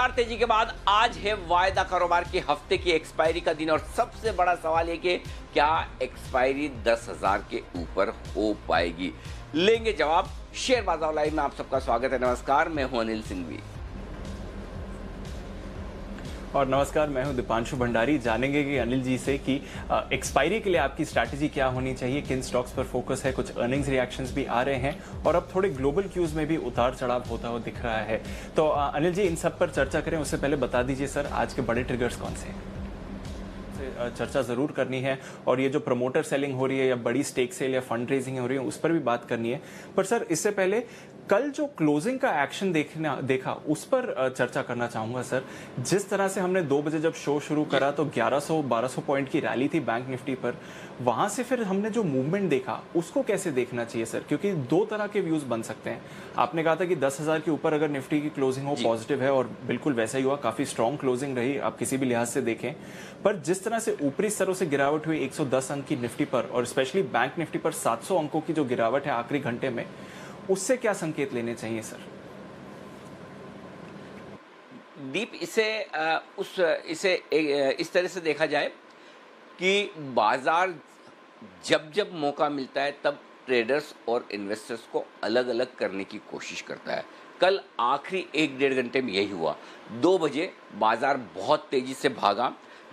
जोरदार तेजी के बाद आज है वायदा कारोबार के हफ्ते की एक्सपायरी का दिन और सबसे बड़ा सवाल है कि क्या एक्सपायरी 10,000 के ऊपर हो पाएगी। लेंगे जवाब शेयर बाजार लाइव में। आप सबका स्वागत है। नमस्कार, मैं हूं अनिल सिंघवी और नमस्कार, मैं हूं दीपांशु भंडारी। जानेंगे कि अनिल जी से कि एक्सपायरी के लिए आपकी स्ट्रैटेजी क्या होनी चाहिए, किन स्टॉक्स पर फोकस है, कुछ अर्निंग्स रिएक्शंस भी आ रहे हैं और अब थोड़े ग्लोबल क्यूज में भी उतार चढ़ाव होता हुआ दिख रहा है। तो अनिल जी, इन सब पर चर्चा करें उससे पहले बता दीजिए सर, आज के बड़े ट्रिगर्स कौन से हैं? चर्चा जरूर करनी है और ये जो प्रमोटर सेलिंग हो रही है या बड़ी स्टेक सेल या फंड रेजिंग हो रही है उस पर भी बात करनी है। पर सर, इससे पहले कल जो क्लोजिंग का एक्शन देखा उस पर चर्चा करना चाहूंगा सर। जिस तरह से हमने 2 बजे जब शो शुरू करा तो 1100-1200 पॉइंट की रैली थी बैंक निफ्टी पर। वहां से फिर हमने जो मूवमेंट देखा उसको कैसे देखना चाहिए सर, क्योंकि 2 तरह के व्यूज बन सकते हैं। आपने कहा था कि 10,000 के ऊपर अगर निफ्टी की क्लोजिंग हो पॉजिटिव है और बिल्कुल वैसा ही हुआ, काफी स्ट्रॉन्ग क्लोजिंग रही आप किसी भी लिहाज से देखें। पर जिस तरह से ऊपरी स्तरों से गिरावट हुई 110 अंक की निफ्टी पर और स्पेशली बैंक निफ्टी पर 700 अंकों की जो गिरावट है आखिरी घंटे में, उससे क्या संकेत लेने चाहिए सर? दीप, इसे इस तरह से देखा जाए कि बाजार जब जब मौका मिलता है तब ट्रेडर्स और इन्वेस्टर्स को अलग अलग करने की कोशिश करता है। कल आखिरी 1-1.5 घंटे में यही हुआ। 2 बजे बाजार बहुत तेजी से भागा,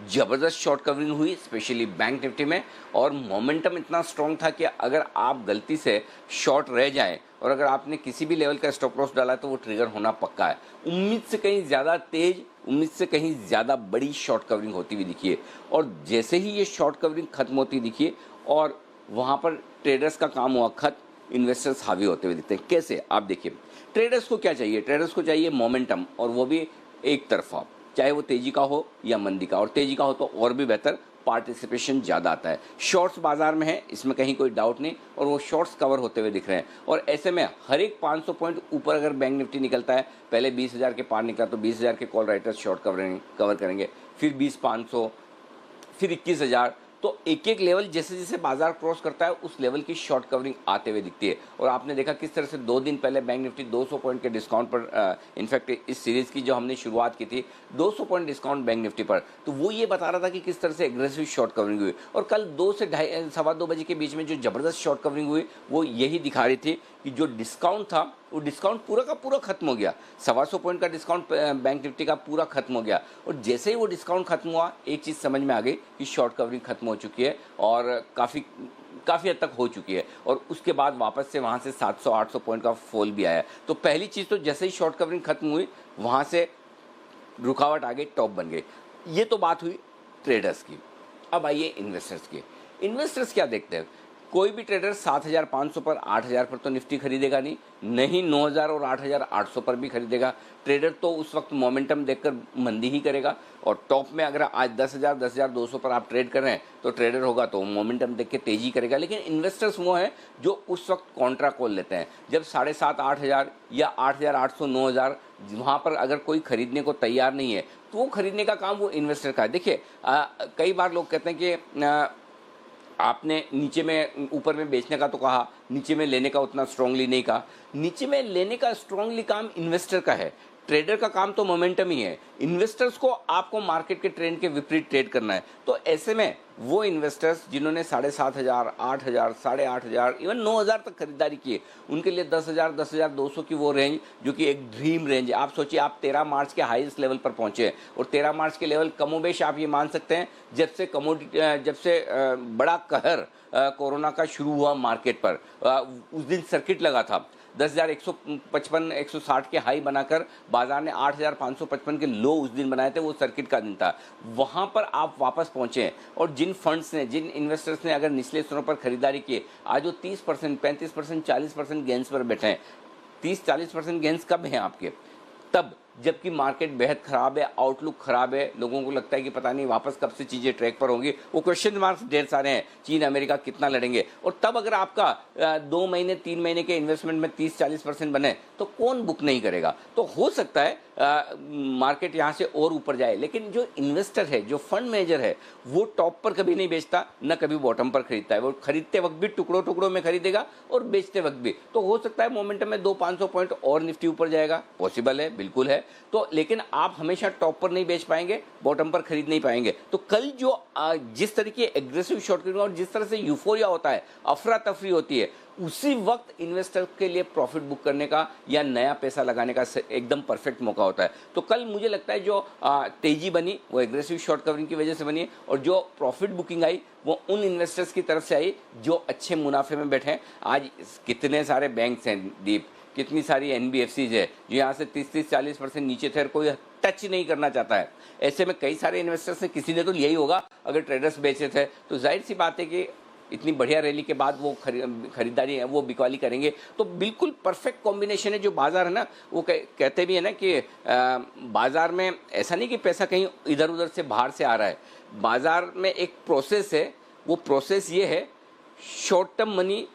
जबरदस्त शॉर्ट कवरिंग हुई स्पेशली बैंक निफ्टी में और मोमेंटम इतना स्ट्रांग था कि अगर आप गलती से शॉर्ट रह जाएं और अगर आपने किसी भी लेवल का स्टॉप लॉस डाला तो वो ट्रिगर होना पक्का है। उम्मीद से कहीं ज़्यादा तेज, उम्मीद से कहीं ज़्यादा बड़ी शॉर्ट कवरिंग होती हुई दिखी है और जैसे ही ये शॉर्ट कवरिंग खत्म होती दिखी है और वहाँ पर ट्रेडर्स का काम हुआ खत्म, इन्वेस्टर्स हावी होते हुए दिखते हैं। कैसे? आप देखिए, ट्रेडर्स को क्या चाहिए? ट्रेडर्स को चाहिए मोमेंटम, और वो भी एक तरफा, चाहे वो तेजी का हो या मंदी का। और तेजी का हो तो और भी बेहतर, पार्टिसिपेशन ज़्यादा आता है। शॉर्ट्स बाजार में है, इसमें कहीं कोई डाउट नहीं, और वो शॉर्ट्स कवर होते हुए दिख रहे हैं। और ऐसे में हर एक 500 पॉइंट ऊपर अगर बैंक निफ्टी निकलता है, पहले 20,000 के पार निकला तो 20,000 के कॉल राइटर्स शॉर्ट कवर करेंगे, फिर 20,500, फिर 21,000। तो एक एक लेवल जैसे जैसे बाजार क्रॉस करता है उस लेवल की शॉर्ट कवरिंग आते हुए दिखती है। और आपने देखा किस तरह से 2 दिन पहले बैंक निफ्टी 200 पॉइंट के डिस्काउंट पर, इनफैक्ट इस सीरीज की जो हमने शुरुआत की थी 200 पॉइंट डिस्काउंट बैंक निफ्टी पर, तो वो ये बता रहा था कि किस तरह से एग्रेसिव शॉर्ट कवरिंग हुई। और कल 2 से 2:30 बजे के बीच में जो जबरदस्त शॉर्ट कवरिंग हुई वो यही दिखा रही थी कि जो डिस्काउंट था वो डिस्काउंट पूरा का पूरा खत्म हो गया। 125 पॉइंट का डिस्काउंट बैंक निफ्टी का पूरा खत्म हो गया। और जैसे ही वो डिस्काउंट खत्म हुआ, एक चीज़ समझ में आ गई कि शॉर्ट कवरिंग खत्म हो चुकी है और काफ़ी हद तक हो चुकी है। और उसके बाद वापस से वहाँ से 700-800 पॉइंट का फॉल भी आया। तो पहली चीज़ तो जैसे ही शॉर्ट कवरिंग खत्म हुई वहाँ से रुकावट आ गई, टॉप बन गई। ये तो बात हुई ट्रेडर्स की। अब आइए इन्वेस्टर्स की। इन्वेस्टर्स क्या देखते हैं? कोई भी ट्रेडर 7,500 पर, 8,000 पर तो निफ्टी खरीदेगा नहीं 9,000 और 8,800 पर भी खरीदेगा। ट्रेडर तो उस वक्त मोमेंटम देखकर मंदी ही करेगा। और टॉप में अगर आज 10,000, 10,200 पर आप ट्रेड कर रहे हैं तो ट्रेडर होगा तो मोमेंटम देख के तेजी करेगा। लेकिन इन्वेस्टर्स वो हैं जो उस वक्त कॉन्ट्रा कॉल लेते हैं। जब 7,500-8,000 या 8,800, 9,000 वहाँ पर अगर कोई खरीदने को तैयार नहीं है तो वो खरीदने का काम वो इन्वेस्टर का है। देखिए, कई बार लोग कहते हैं कि आपने नीचे में ऊपर में बेचने का तो कहा, नीचे में लेने का उतना स्ट्रांगली नहीं कहा। नीचे में लेने का स्ट्रांगली काम इन्वेस्टर का है, ट्रेडर का काम तो मोमेंटम ही है। इन्वेस्टर्स को आपको मार्केट के ट्रेंड के विपरीत ट्रेड करना है। तो ऐसे में वो इन्वेस्टर्स जिन्होंने 7,500, 8,000, 8,500, इवन 9,000 तक खरीदारी की है, उनके लिए 10,000, 10,200 की वो रेंज जो कि एक ड्रीम रेंज है। आप सोचिए, आप 13 मार्च के हाईएस्ट लेवल पर पहुंचे हैं और 13 मार्च के लेवल कमोबेश आप ये मान सकते हैं जब से बड़ा कहर कोरोना का शुरू हुआ मार्केट पर, उस दिन सर्किट लगा था। 10,155, 160 के हाई बनाकर बाजार ने 8,555 के लो उस दिन बनाए थे। वो सर्किट का दिन था। वहां पर आप वापस पहुंचे हैं और जिन फंड्स ने, जिन इन्वेस्टर्स ने अगर निचले स्तरों पर खरीदारी की, आज वो 30%, 35%, 40% गेंस पर बैठे हैं। 30-40% गेंस कब हैं आपके? तब जबकि मार्केट बेहद खराब है, आउटलुक खराब है, लोगों को लगता है कि पता नहीं वापस कब से चीज़ें ट्रैक पर होंगी। वो क्वेश्चन मार्क्स ढेर सारे हैं, चीन अमेरिका कितना लड़ेंगे। और तब अगर आपका 2 महीने 3 महीने के इन्वेस्टमेंट में 30-40% बने तो कौन बुक नहीं करेगा। तो हो सकता है मार्केट यहाँ से और ऊपर जाए, लेकिन जो इन्वेस्टर है, जो फंड मैनेजर है, वो टॉप पर कभी नहीं बेचता, न कभी बॉटम पर खरीदता है। वो खरीदते वक्त भी टुकड़ों टुकड़ों में खरीदेगा और बेचते वक्त भी। तो हो सकता है मोमेंटम में 200-500 पॉइंट और निफ्टी ऊपर जाएगा, पॉसिबल है, बिल्कुल है। तो लेकिन आप हमेशा टॉप पर नहीं बेच पाएंगे, बॉटम पर खरीद नहीं पाएंगे। तो कल जो जिस तरह की एग्रेसिव शॉर्ट कवरिंग और जिस तरह से यूफोरिया होता है, अफरा तफरी होती है, उसी वक्त इन्वेस्टर के लिए प्रॉफिट बुक करने का या नया पैसा लगाने का एकदम परफेक्ट मौका होता है। तो कल मुझे लगता है जो तेजी बनी वो एग्रेसिव शॉर्ट कवरिंग की वजह से बनी है, और जो प्रॉफिट बुकिंग आई वो उन इन्वेस्टर्स की तरफ से आई जो अच्छे मुनाफे में बैठे हैं। आज कितने सारे बैंक्स हैं दीप, कितनी सारी एनबीएफसीज है जो यहाँ से 30-40% नीचे थे और कोई टच नहीं करना चाहता है। ऐसे में कई सारे इन्वेस्टर्स ने, किसी ने तो लिया ही होगा अगर ट्रेडर्स बेचे थे, तो जाहिर सी बात है कि इतनी बढ़िया रैली के बाद वो खरीदारी है, वो बिकवाली करेंगे। तो बिल्कुल परफेक्ट कॉम्बिनेशन है जो बाजार है ना, वो कहते भी है ना कि बाजार में ऐसा नहीं कि पैसा कहीं इधर उधर से बाहर से आ रहा है, बाजार में एक प्रोसेस है। वो प्रोसेस ये है, शॉर्ट टर्म मनी,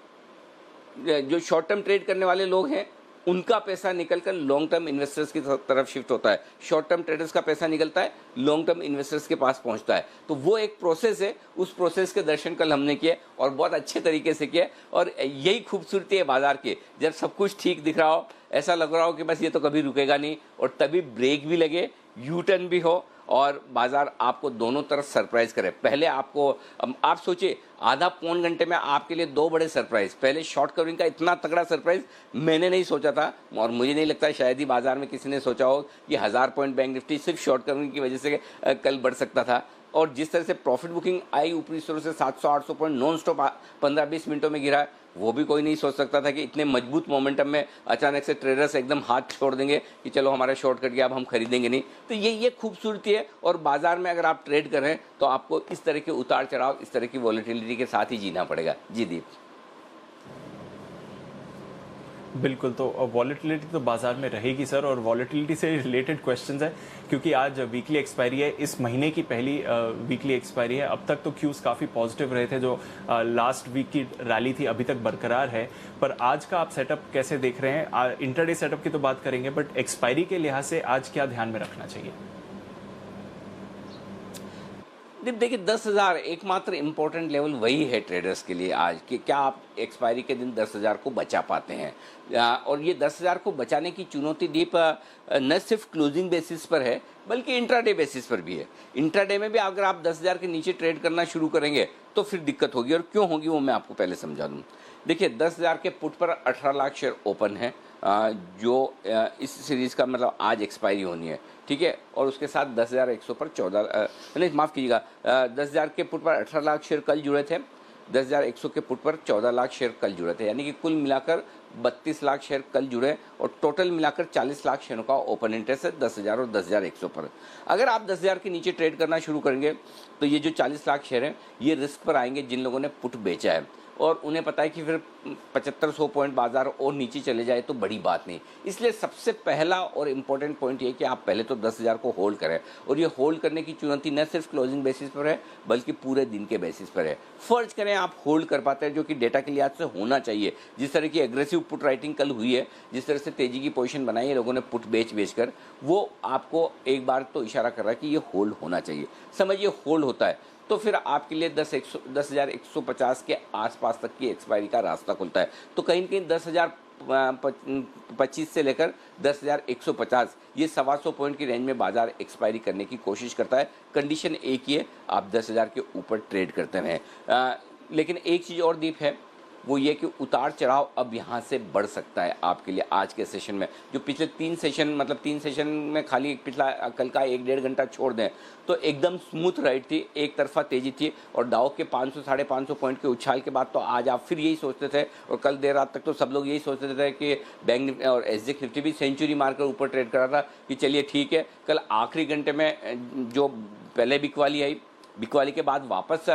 जो शॉर्ट टर्म ट्रेड करने वाले लोग हैं उनका पैसा निकलकर लॉन्ग टर्म इन्वेस्टर्स की तरफ शिफ्ट होता है, शॉर्ट टर्म ट्रेडर्स का पैसा निकलता है लॉन्ग टर्म इन्वेस्टर्स के पास पहुंचता है। तो वो एक प्रोसेस है, उस प्रोसेस के दर्शन कल हमने किए और बहुत अच्छे तरीके से किए। और यही खूबसूरती है बाजार की, जब सब कुछ ठीक दिख रहा हो, ऐसा लग रहा हो कि बस ये तो कभी रुकेगा नहीं, और तभी ब्रेक भी लगे, यू टर्न भी हो और बाजार आपको दोनों तरफ सरप्राइज करे। पहले आपको, आप सोचिए आधा पौन घंटे में आपके लिए दो बड़े सरप्राइज। पहले शॉर्ट कवरिंग का इतना तगड़ा सरप्राइज मैंने नहीं सोचा था, और मुझे नहीं लगता शायद ही बाजार में किसी ने सोचा हो कि 1000 पॉइंट बैंक निफ्टी सिर्फ शॉर्ट कवरिंग की वजह से कल बढ़ सकता था। और जिस तरह से प्रॉफिट बुकिंग आई ऊपरी स्तर से 700-800 पॉइंट नॉन स्टॉप 15-20 मिनटों में गिरा, वो भी कोई नहीं सोच सकता था कि इतने मजबूत मोमेंटम में अचानक से ट्रेडर्स एकदम हाथ छोड़ देंगे कि चलो हमारा शॉर्ट कट गया, अब हम खरीदेंगे नहीं। तो ये खूबसूरती है। और बाजार में अगर आप ट्रेड कर रहे हैं तो आपको इस तरह के उतार चढ़ाव, इस तरह की वॉलेटिलिटी के साथ ही जीना पड़ेगा। जी दीप। बिल्कुल, तो वॉलेटिलिटी तो बाजार में रहेगी सर, और वॉलेटिलिटी से रिलेटेड क्वेश्चंस है क्योंकि आज वीकली एक्सपायरी है, इस महीने की पहली वीकली एक्सपायरी है। अब तक तो क्यूज काफ़ी पॉजिटिव रहे थे, जो लास्ट वीक की रैली थी अभी तक बरकरार है, पर आज का आप सेटअप कैसे देख रहे हैं? इंटरडे सेटअप की तो बात करेंगे, बट एक्सपायरी के लिहाज से आज क्या ध्यान में रखना चाहिए? देखिए 10,000 एकमात्र इम्पोर्टेंट लेवल वही है ट्रेडर्स के लिए आज, कि क्या आप एक्सपायरी के दिन 10,000 को बचा पाते हैं। और ये 10,000 को बचाने की चुनौती दीप न सिर्फ क्लोजिंग बेसिस पर है बल्कि इंट्राडे बेसिस पर भी है। इंट्राडे में भी अगर आप 10,000 के नीचे ट्रेड करना शुरू करेंगे तो फिर दिक्कत होगी, और क्यों होगी वो मैं आपको पहले समझा दूँ। देखिए 10,000 के पुट पर 18 लाख शेयर ओपन है, जो इस सीरीज़ का मतलब आज एक्सपायरी होनी है, ठीक है। और उसके साथ 10,100 पर 14 नहीं माफ़ कीजिएगा, 10,000 के पुट पर 18 लाख शेयर कल जुड़े थे, 10,100 के पुट पर 14 लाख शेयर कल जुड़े थे, यानी कि कुल मिलाकर 32 लाख शेयर कल जुड़े, और टोटल मिलाकर 40 लाख शेयरों का ओपन इंटरेस्ट है 10,000 और 10,100 पर। अगर आप 10,000 के नीचे ट्रेड करना शुरू करेंगे तो ये जो 40 लाख शेयर हैं ये रिस्क पर आएंगे जिन लोगों ने पुट बेचा है, और उन्हें पता है कि फिर 7500 पॉइंट बाजार और नीचे चले जाए तो बड़ी बात नहीं। इसलिए सबसे पहला और इम्पोर्टेंट पॉइंट ये कि आप पहले तो 10,000 को होल्ड करें, और ये होल्ड करने की चुनौती न सिर्फ क्लोजिंग बेसिस पर है बल्कि पूरे दिन के बेसिस पर है। फर्ज करें आप होल्ड कर पाते हैं, जो कि डेटा के लिहाज से होना चाहिए। जिस तरह की एग्रेसिव पुट राइटिंग कल हुई है, जिस तरह से तेजी की पोजीशन बनाई है लोगों ने पुट बेच कर, वो आपको एक बार तो इशारा कर रहा है कि ये होल्ड होना चाहिए। समझिए होल्ड होता है तो फिर आपके लिए 10,150 के आसपास तक की एक्सपायरी का रास्ता खुलता है। तो कहीं न कहीं 10,025 से लेकर 10,150 ये 125 पॉइंट की रेंज में बाजार एक्सपायरी करने की कोशिश करता है। कंडीशन एक ही है, आप 10,000 के ऊपर ट्रेड करते रहें। लेकिन एक चीज़ और दीप है, वो ये कि उतार चढ़ाव अब यहाँ से बढ़ सकता है आपके लिए आज के सेशन में। जो पिछले 3 सेशन में खाली पिछला कल का 1-1.5 घंटा छोड़ दें तो एकदम स्मूथ राइड थी, एक तरफा तेजी थी, और डाउ के 500-550 पॉइंट के उछाल के बाद तो आज आप फिर यही सोचते थे, और कल देर रात तक तो सब लोग यही सोचते थे कि बैंक निफ्टी और एसजेएक्स निफ्टी भी सेंचुरी मारकर ऊपर ट्रेड कर रहा था कि चलिए ठीक है। कल आखिरी घंटे में जो पहले बिकवाली आई, बिकवाली के बाद वापस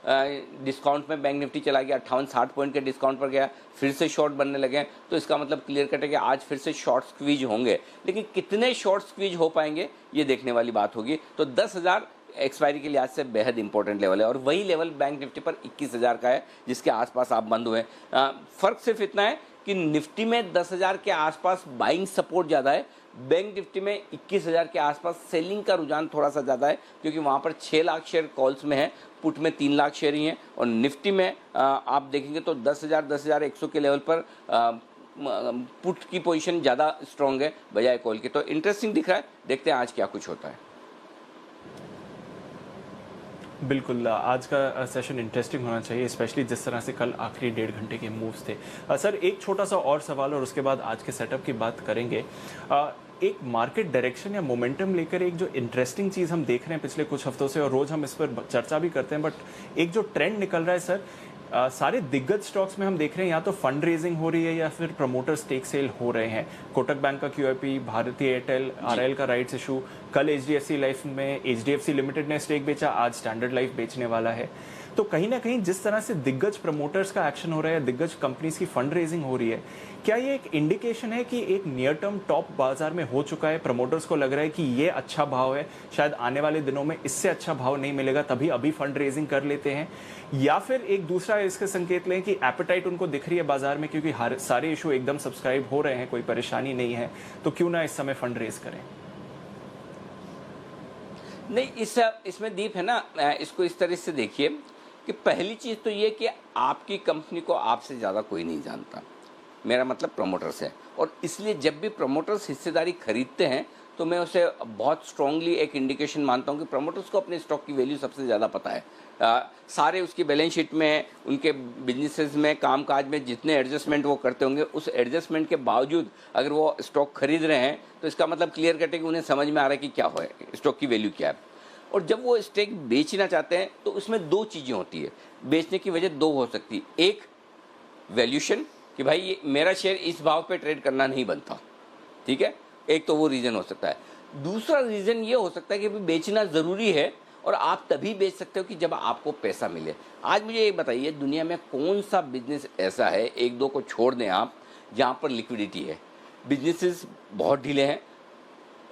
डिस्काउंट में बैंक निफ्टी चला गया, 58-60 पॉइंट के डिस्काउंट पर गया, फिर से शॉर्ट बनने लगे। तो इसका मतलब क्लियर कट है कि आज फिर से शॉर्ट स्क्वीज होंगे, लेकिन कितने शॉर्ट स्क्वीज हो पाएंगे ये देखने वाली बात होगी। तो 10,000 एक्सपायरी के लिहाज से बेहद इंपॉर्टेंट लेवल है, और वही लेवल बैंक निफ्टी पर 21,000 का है जिसके आसपास आप बंद हुए। फ़र्क सिर्फ इतना है कि निफ्टी में 10,000 के आसपास बाइंग सपोर्ट ज़्यादा है, बैंक निफ्टी में 21,000 के आसपास सेलिंग का रुझान थोड़ा सा ज़्यादा है, क्योंकि वहाँ पर 6 लाख शेयर कॉल्स में है, पुट में 3 लाख शेयर ही हैं। और निफ्टी में आप देखेंगे तो 10,000 10,100 के लेवल पर पुट की पोजीशन ज़्यादा स्ट्रांग है बजाय कॉल की। तो इंटरेस्टिंग दिख रहा है, देखते हैं आज क्या कुछ होता है। बिल्कुल, आज का सेशन इंटरेस्टिंग होना चाहिए, स्पेशली जिस तरह से कल आखिरी 1.5 घंटे के मूव्स थे। सर, एक छोटा सा और सवाल और उसके बाद आज के सेटअप की बात करेंगे। एक मार्केट डायरेक्शन या मोमेंटम लेकर एक जो इंटरेस्टिंग चीज़ हम देख रहे हैं पिछले कुछ हफ्तों से, और रोज़ हम इस पर चर्चा भी करते हैं, बट एक जो ट्रेंड निकल रहा है सर, सारे दिग्गज स्टॉक्स में हम देख रहे हैं या तो फंड रेजिंग हो रही है या फिर प्रमोटर स्टेक सेल हो रहे हैं। कोटक बैंक का QIP, भारतीय एयरटेल, RIL का राइट्स इशू, कल HDFC लाइफ में HDFC लिमिटेड ने स्टेक बेचा, आज स्टैंडर्ड लाइफ बेचने वाला है। तो कहीं ना कहीं जिस तरह से दिग्गज प्रमोटर्स का एक्शन हो रहा है, दिग्गज कंपनीज की फंड रेजिंग हो रही है, क्या ये एक इंडिकेशन है कि एक नियर टर्म टॉप बाजार में हो चुका है? प्रमोटर्स को लग रहा है कि ये अच्छा भाव है, शायद आने वाले दिनों में इससे अच्छा भाव नहीं मिलेगा, तभी अभी फंड रेजिंग कर लेते हैं? या फिर एक दूसरा इसके संकेत लें कि एपेटाइट उनको दिख रही है बाजार में, क्योंकि सारे इशू एकदम सब्सक्राइब हो रहे हैं, कोई परेशानी नहीं है, तो क्यों ना इस समय फंड रेज करें? नहीं, इसमें दीप है ना, इसको इस तरह से देखिए कि पहली चीज़ तो ये कि आपकी कंपनी को आपसे ज़्यादा कोई नहीं जानता, मेरा मतलब प्रमोटर्स है। और इसलिए जब भी प्रमोटर्स हिस्सेदारी खरीदते हैं तो मैं उसे बहुत स्ट्रांगली एक इंडिकेशन मानता हूँ कि प्रमोटर्स को अपने स्टॉक की वैल्यू सबसे ज़्यादा पता है। सारे उसकी बैलेंस शीट में, उनके बिजनेसेस में, कामकाज में जितने एडजस्टमेंट वो करते होंगे, उस एडजस्टमेंट के बावजूद अगर वो स्टॉक खरीद रहे हैं तो इसका मतलब क्लियर कट है कि उन्हें समझ में आ रहा है कि क्या हो, स्टॉक की वैल्यू क्या है। और जब वो स्टेक बेचना चाहते हैं तो उसमें दो चीज़ें होती है। बेचने की वजह दो हो सकती है, एक वैल्यूशन कि भाई ये मेरा शेयर इस भाव पे ट्रेड करना नहीं बनता, ठीक है, एक तो वो रीज़न हो सकता है। दूसरा रीज़न ये हो सकता है कि बेचना ज़रूरी है और आप तभी बेच सकते हो कि जब आपको पैसा मिले। आज मुझे ये बताइए, दुनिया में कौन सा बिजनेस ऐसा है, एक दो को छोड़ दें आप, जहाँ पर लिक्विडिटी है? बिजनेसेस बहुत ढीले हैं,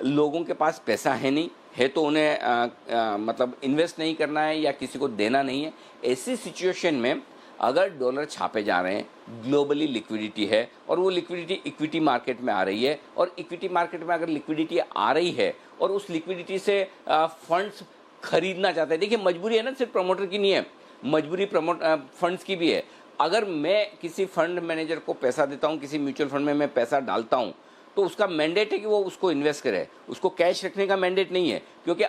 लोगों के पास पैसा है नहीं है, तो उन्हें मतलब इन्वेस्ट नहीं करना है या किसी को देना नहीं है। ऐसी सिचुएशन में अगर डॉलर छापे जा रहे हैं, ग्लोबली लिक्विडिटी है और वो लिक्विडिटी इक्विटी मार्केट में आ रही है, और इक्विटी मार्केट में अगर लिक्विडिटी आ रही है और उस लिक्विडिटी से फंड्स खरीदना चाहते हैं, देखिए मजबूरी है ना, सिर्फ प्रमोटर की नहीं है, मजबूरी फंड्स की भी है। अगर मैं किसी फंड मैनेजर को पैसा देता हूँ, किसी म्यूचुअल फंड में मैं पैसा डालता हूँ, तो उसका मैंडेट है कि वो उसको इन्वेस्ट करे, उसको कैश रखने का मैंडेट नहीं है। क्योंकि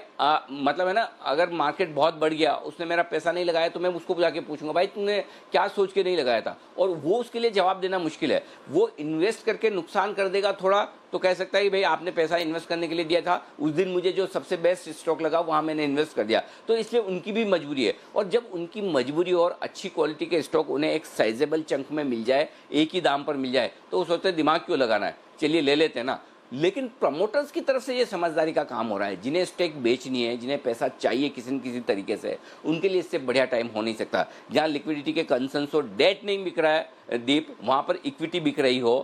मतलब है ना, अगर मार्केट बहुत बढ़ गया, उसने मेरा पैसा नहीं लगाया, तो मैं उसको जाके पूछूंगा भाई तुमने क्या सोच के नहीं लगाया था, और वो उसके लिए जवाब देना मुश्किल है। वो इन्वेस्ट करके नुकसान कर देगा थोड़ा, तो कह सकता है कि भाई आपने पैसा इन्वेस्ट करने के लिए दिया था, उस दिन मुझे जो सबसे बेस्ट स्टॉक लगा वहाँ मैंने इन्वेस्ट कर दिया। तो इसलिए उनकी भी मजबूरी है, और जब उनकी मजबूरी और अच्छी क्वालिटी के स्टॉक उन्हें एक साइजेबल चंक में मिल जाए, एक ही दाम पर मिल जाए, तो वो सोचते दिमाग क्यों लगाना है, चलिए ले लेते हैं ना। लेकिन प्रमोटर्स की तरफ से ये समझदारी का काम हो रहा है, जिन्हें स्टेक बेचनी है, जिन्हें पैसा चाहिए किसी न किसी तरीके से, उनके लिए इससे बढ़िया टाइम हो नहीं सकता। जहाँ लिक्विडिटी के कंसर्न्स हो, डेट नहीं बिक रहा है दीप, वहाँ पर इक्विटी बिक रही हो,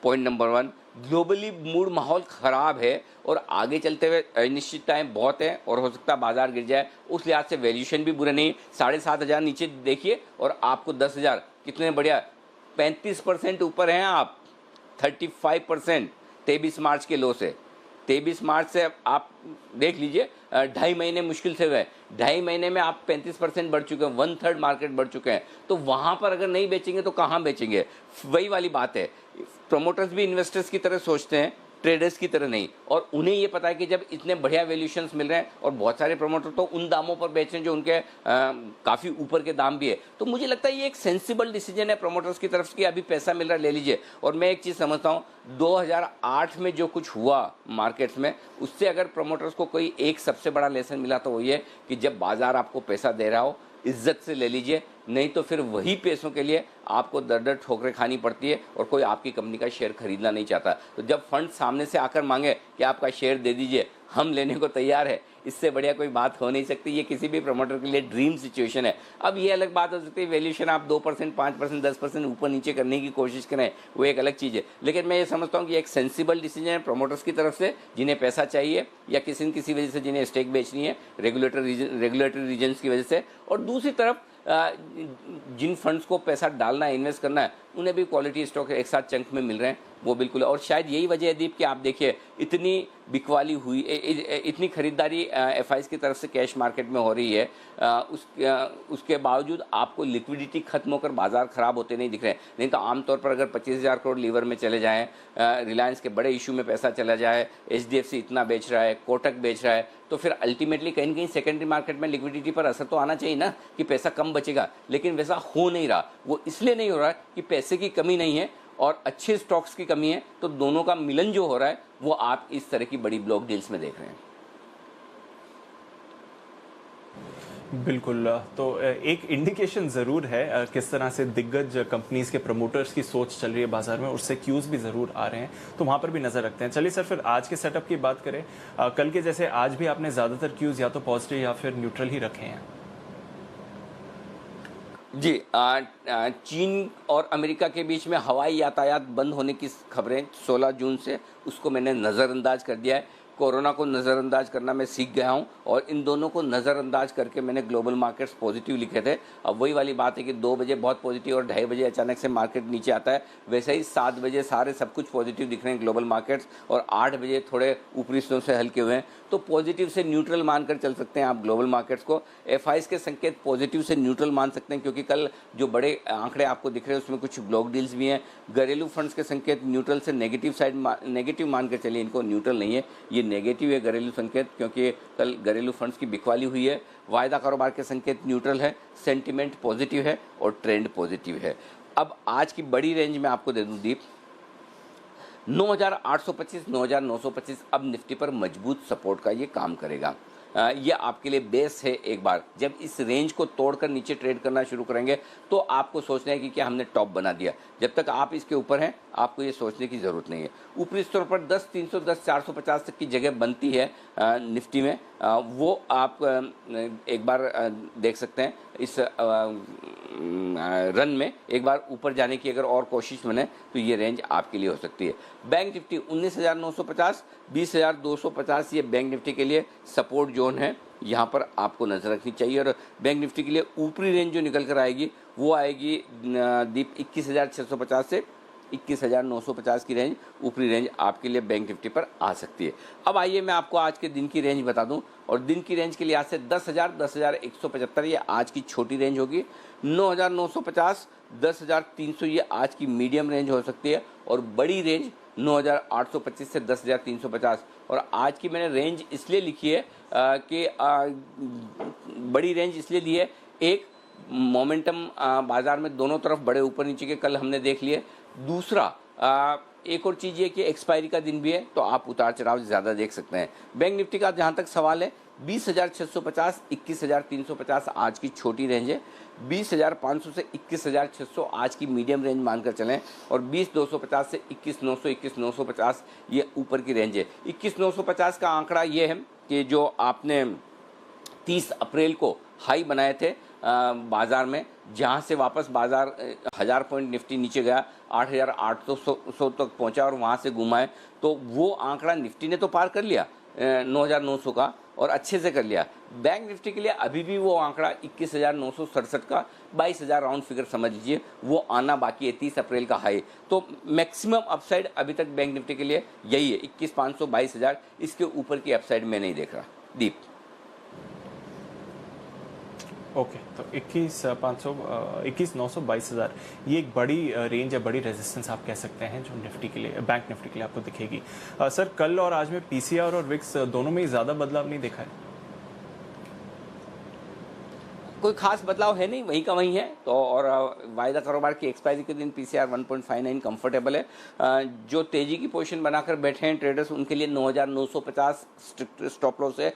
पॉइंट नंबर 1। ग्लोबली मूड माहौल ख़राब है और आगे चलते हुए अनिश्चितताएं बहुत है और हो सकता है बाजार गिर जाए, उस लिहाज से वैल्यूशन भी बुरा नहीं। 7,500 नीचे देखिए और आपको 10,000, कितने बढ़िया, 35% ऊपर हैं आप, 35%, 23 मार्च के लो से। 23 मार्च से आप देख लीजिए, 2.5 महीने मुश्किल से हुए, 2.5 महीने में आप 35% बढ़ चुके हैं, 1/3 मार्केट बढ़ चुके हैं। तो वहाँ पर अगर नहीं बेचेंगे तो कहाँ बेचेंगे? वही वाली बात है, प्रमोटर्स भी इन्वेस्टर्स की तरह सोचते हैं, ट्रेडर्स की तरह नहीं। और उन्हें ये पता है कि जब इतने बढ़िया वैल्यूशंस मिल रहे हैं, और बहुत सारे प्रमोटर तो उन दामों पर बेच रहे हैं जो उनके काफ़ी ऊपर के दाम भी है, तो मुझे लगता है ये एक सेंसिबल डिसीजन है प्रमोटर्स की तरफ से कि अभी पैसा मिल रहा है, ले लीजिए। और मैं एक चीज़ समझता हूँ, 2008 में जो कुछ हुआ मार्केट्स में, उससे अगर प्रमोटर्स को कोई एक सबसे बड़ा लेसन मिला तो वो ये कि जब बाजार आपको पैसा दे रहा हो, इज्जत से ले लीजिए, नहीं तो फिर वही पैसों के लिए आपको दर दर ठोकरें खानी पड़ती है और कोई आपकी कंपनी का शेयर खरीदना नहीं चाहता। तो जब फंड सामने से आकर मांगे कि आपका शेयर दे दीजिए, हम लेने को तैयार है, इससे बढ़िया कोई बात हो नहीं सकती। ये किसी भी प्रमोटर के लिए ड्रीम सिचुएशन है। अब ये अलग बात हो सकती है, वैल्यूशन आप 2%, 5%, 10% ऊपर नीचे करने की कोशिश करें, वो एक अलग चीज़ है। लेकिन मैं ये समझता हूँ कि एक सेंसिबल डिसीजन है प्रमोटर्स की तरफ से, जिन्हें पैसा चाहिए या किसी न किसी वजह से जिन्हें स्टेक बेचनी है रेगुलेटरी रीजन्स की वजह से। और दूसरी तरफ जिन फंड्स को पैसा डालना है, इन्वेस्ट करना है, उन्हें भी क्वालिटी स्टॉक एक साथ चंक में मिल रहे हैं, वो बिल्कुल। और शायद यही वजह है दीप कि आप देखिए इतनी बिकवाली हुई, इतनी खरीदारी एफआईज की तरफ से कैश मार्केट में हो रही है, उसके बावजूद आपको लिक्विडिटी खत्म होकर बाजार खराब होते नहीं दिख रहे हैं। नहीं तो आमतौर पर अगर 25,000 करोड़ लीवर में चले जाएं, रिलायंस के बड़े इशू में पैसा चला जाए, एचडीएफसी इतना बेच रहा है, कोटक बेच रहा है, तो फिर अल्टीमेटली कहीं न कहीं सेकेंडरी मार्केट में लिक्विडिटी पर असर तो आना चाहिए ना कि पैसा कम बचेगा, लेकिन वैसा हो नहीं रहा। वो इसलिए नहीं हो रहा कि पैसे की कमी नहीं है और अच्छे स्टॉक्स की कमी है, तो दोनों का मिलन जो हो रहा है वो आप इस तरह की बड़ी ब्लॉक डील्स में देख रहे हैं। बिल्कुल। तो एक इंडिकेशन ज़रूर है किस तरह से दिग्गज कंपनीज के प्रमोटर्स की सोच चल रही है बाजार में, उससे क्यूज़ भी ज़रूर आ रहे हैं, तो वहाँ पर भी नज़र रखते हैं। चलिए सर, फिर आज के सेटअप की बात करें। कल के जैसे आज भी आपने ज़्यादातर क्यूज़ या तो पॉजिटिव या फिर न्यूट्रल ही रखे हैं। जी, चीन और अमेरिका के बीच में हवाई यातायात बंद होने की खबरें 16 जून से, उसको मैंने नज़रअंदाज कर दिया है। कोरोना को नज़रअंदाज करना मैं सीख गया हूं और इन दोनों को नज़रअंदाज करके मैंने ग्लोबल मार्केट्स पॉजिटिव लिखे थे। अब वही वाली बात है कि 2 बजे बहुत पॉजिटिव और 2:30 बजे अचानक से मार्केट नीचे आता है, वैसे ही 7 बजे सारे सब कुछ पॉजिटिव दिख रहे हैं ग्लोबल मार्केट्स, और 8 बजे थोड़े ऊपरी स्तर से हल्के हुए हैं। तो पॉजिटिव से न्यूट्रल मानकर चल सकते हैं आप ग्लोबल मार्केट्स को। एफआईज के संकेत पॉजिटिव से न्यूट्रल मान सकते हैं, क्योंकि कल जो बड़े आंकड़े आपको दिख रहे हैं उसमें कुछ ब्लॉक डील्स भी हैं। घरेलू फंड्स के संकेत न्यूट्रल से नेगेटिव साइड, नेगेटिव मान कर चलिए, इनको न्यूट्रल नहीं है, ये नेगेटिव है घरेलू संकेत, क्योंकि कल घरेलू फंड्स की बिकवाली हुई है। वायदा कारोबार के संकेत न्यूट्रल है, सेंटिमेंट पॉजिटिव है और ट्रेंड पॉजिटिव है। अब आज की बड़ी रेंज में आपको दे दूं दीप, 9,825 9,925 अब निफ्टी पर मजबूत सपोर्ट का ये काम करेगा। ये आपके लिए बेस है। एक बार जब इस रेंज को तोड़कर नीचे ट्रेड करना शुरू करेंगे तो आपको सोचना है कि क्या हमने टॉप बना दिया। जब तक आप इसके ऊपर हैं आपको ये सोचने की ज़रूरत नहीं है। ऊपरी स्तर पर 10,310 450 तक की जगह बनती है निफ्टी में, वो आप एक बार देख सकते हैं। इस रन में एक बार ऊपर जाने की अगर और कोशिश बने तो ये रेंज आपके लिए हो सकती है। बैंक निफ्टी 19,950 20,250 ये बैंक निफ्टी के लिए सपोर्ट जोन है, यहाँ पर आपको नज़र रखनी चाहिए। और बैंक निफ्टी के लिए ऊपरी रेंज जो निकल कर आएगी वो आएगी दीप 21,650 से 21,950 की रेंज, ऊपरी रेंज आपके लिए बैंक निफ्टी पर आ सकती है। अब आइए मैं आपको आज के दिन की रेंज बता दूं, और दिन की रेंज के लिहाज से 10,000 10,175 ये आज की छोटी रेंज होगी। 9,950 10,300 ये आज की मीडियम रेंज हो सकती है, और बड़ी रेंज 9,825 से 10,350। और आज की मैंने रेंज इसलिए लिखी है कि बड़ी रेंज इसलिए दी है, एक मोमेंटम बाजार में दोनों तरफ बड़े ऊपर नीचे के कल हमने देख लिए। दूसरा एक और चीज़ ये कि एक्सपायरी का दिन भी है, तो आप उतार चढ़ाव ज़्यादा देख सकते हैं। बैंक निफ्टी का जहाँ तक सवाल है 20,650 21,350 आज की छोटी रेंज है। 20,500 से 21,600 आज की मीडियम रेंज मानकर चलें, और 20,250 से 21,900 21,950 ये ऊपर की रेंज है। 21,950 का आंकड़ा ये है कि जो आपने 30 अप्रैल को हाई बनाए थे बाजार में, जहां से वापस बाजार 1000 पॉइंट निफ्टी नीचे गया, 8,800 तक पहुंचा और वहां से घुमाए, तो वो आंकड़ा निफ्टी ने तो पार कर लिया 9,900 का, और अच्छे से कर लिया। बैंक निफ्टी के लिए अभी भी वो आंकड़ा 21,967 का 22,000 राउंड फिगर समझ लीजिए, वो आना बाकी है 30 अप्रैल का हाई। तो मैक्सिमम अपसाइड अभी तक बैंक निफ्टी के लिए यही है 21,500 22,000, इसके ऊपर की अपसाइड मैं नहीं देख रहा दीप। ओके, तो 21,500 21,900 22,000 ये एक बड़ी रेंज है, बड़ी रेजिस्टेंस आप कह सकते हैं जो निफ्टी के लिए, बैंक निफ्टी के लिए आपको दिखेगी। सर, कल और आज में पीसीआर और विक्स दोनों में ही ज़्यादा बदलाव नहीं देखा है? कोई खास बदलाव है नहीं, वहीं का वहीं है। तो और वायदा कारोबार की एक्सपायरी के दिन पीसीआर 1.59 कंफर्टेबल है। जो तेजी की पोजीशन बनाकर बैठे हैं ट्रेडर्स, उनके लिए 9,950 स्ट्रिक्ट स्टॉप लॉस है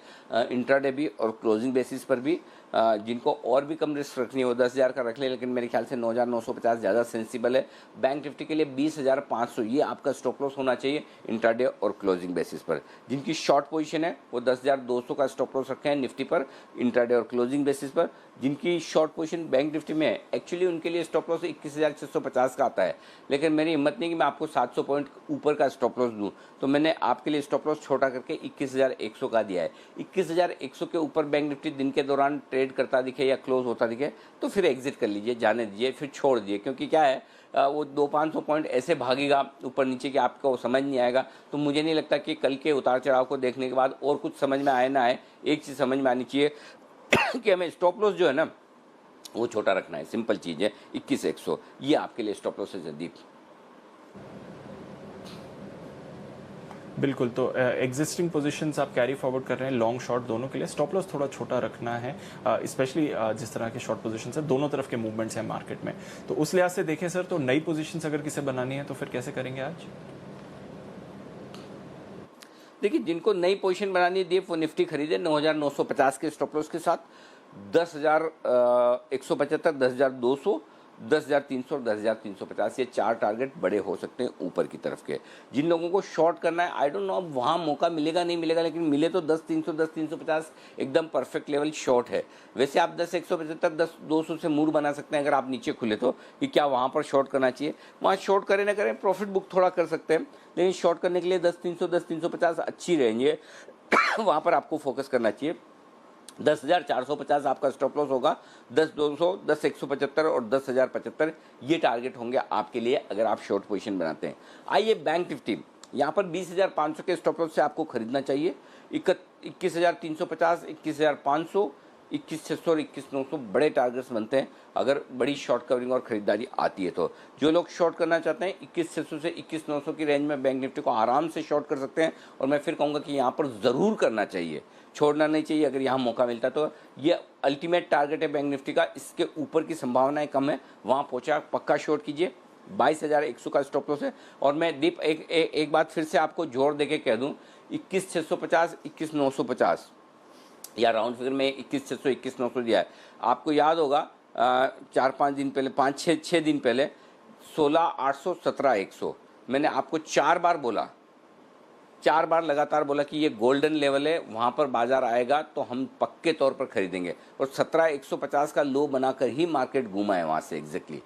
इंट्राडे भी और क्लोजिंग बेसिस पर भी। जिनको और भी कम रिस्क रखनी है वो 10,000 का रख ले, लेकिन मेरे ख्याल से 9,950 ज़्यादा सेंसिबल है। बैंक निफ्टी के लिए 20,500 ये आपका स्टॉप लॉस होना चाहिए इंट्राडे और क्लोजिंग बेसिस पर। जिनकी शॉर्ट पोजीशन है वो 10,200 का स्टॉप लॉस रखे हैं निफ्टी पर इंट्राडे और क्लोजिंग बेसिस पर। जिनकी शॉर्ट पोजीशन बैंक निफ्टी में है, एक्चुअली उनके लिए स्टॉप लॉस 21,650 का आता है, लेकिन मेरी हिम्मत नहीं कि मैं आपको 700 पॉइंट ऊपर का स्टॉप लॉस दूं, तो मैंने आपके लिए स्टॉप लॉस छोटा करके 21,100 का दिया है। 21,100 के ऊपर बैंक निफ्टी दिन के दौरान ट्रेड करता दिखे या क्लोज होता दिखे तो फिर एग्जिट कर लीजिए, जाने दीजिए, फिर छोड़ दीजिए। क्योंकि क्या है वो 200-500 पॉइंट ऐसे भागेगा ऊपर नीचे कि आपको समझ नहीं आएगा। तो मुझे नहीं लगता कि कल के उतार चढ़ाव को देखने के बाद और कुछ समझ में आए ना आए, एक चीज़ समझ में आनी चाहिए कि हमें स्टॉप लॉस जो है ना वो छोटा रखना है। सिंपल चीज़ है, 21,100 ये आपके लिए स्टॉप लॉस है जदीप। बिल्कुल, तो एग्जिस्टिंग पोजीशंस आप कैरी फॉरवर्ड कर रहे हैं लॉन्ग शॉर्ट दोनों के लिए, स्टॉप लॉस थोड़ा छोटा रखना है, स्पेशली जिस तरह के शॉर्ट पोजीशंस है, दोनों तरफ के मूवमेंट्स हैं मार्केट में। तो उस लिहाज से देखें सर, तो नई पोजीशंस अगर किसे बनानी है तो फिर कैसे करेंगे आज? देखिए, जिनको नई पोजीशन बनानी है दीप, वो निफ्टी खरीदे 9,950 के स्टॉप लॉस के साथ, 10,175, 10,200, 10,300 और 10,350 ये 4 टारगेट बड़े हो सकते हैं ऊपर की तरफ के। जिन लोगों को शॉर्ट करना है, आई डोंट नो अब वहाँ मौका मिलेगा नहीं मिलेगा, लेकिन मिले तो 10,300, 10,350 एकदम परफेक्ट लेवल शॉर्ट है। वैसे आप 10,175, 10,200 से मूड बना सकते हैं अगर आप नीचे खुले तो, कि क्या वहाँ पर शॉर्ट करना चाहिए। वहाँ शॉर्ट करें ना करें, प्रॉफिट बुक थोड़ा कर सकते हैं, लेकिन शॉर्ट करने के लिए 10,300, 10,350 अच्छी रेंज है वहाँ पर आपको फोकस करना चाहिए। 10,450 आपका स्टॉप लॉस होगा, 10,200, 10,175 और 10,075 ये टारगेट होंगे आपके लिए अगर आप शॉर्ट पोजीशन बनाते हैं। आइए बैंक निफ्टी, यहाँ पर 20,500 के स्टॉप लॉस से आपको खरीदना चाहिए। 21,350, 21,500, 21,600 और 21,900 बड़े टारगेट्स बनते हैं अगर बड़ी शॉर्ट कवरिंग और खरीदारी आती है तो। जो लोग शॉर्ट करना चाहते हैं 21,600 से 21,900 की रेंज में बैंक निफ्टी को आराम से शॉर्ट कर सकते हैं, और मैं फिर कहूँगा कि यहाँ पर ज़रूर करना चाहिए, छोड़ना नहीं चाहिए अगर यहाँ मौका मिलता तो। ये अल्टीमेट टारगेट है बैंक निफ्टी का, इसके ऊपर की संभावनाएं कम है, वहाँ पहुँचा पक्का शॉर्ट कीजिए। 22,100 का स्टॉप लॉस है। और मैं दीप एक बात फिर से आपको जोर देके कह दूँ, 21,650, 21,950 या राउंड फिगर में 21,600, 21,900 दिया है। आपको याद होगा 4-5 दिन पहले, 5-6 दिन पहले 16,800, 17,100 मैंने आपको 4 बार बोला, 4 बार लगातार बोला कि ये गोल्डन लेवल है, वहाँ पर बाजार आएगा तो हम पक्के तौर पर खरीदेंगे, और 17,150 का लो बनाकर ही मार्केट घूमा है वहाँ से एग्जैक्टली।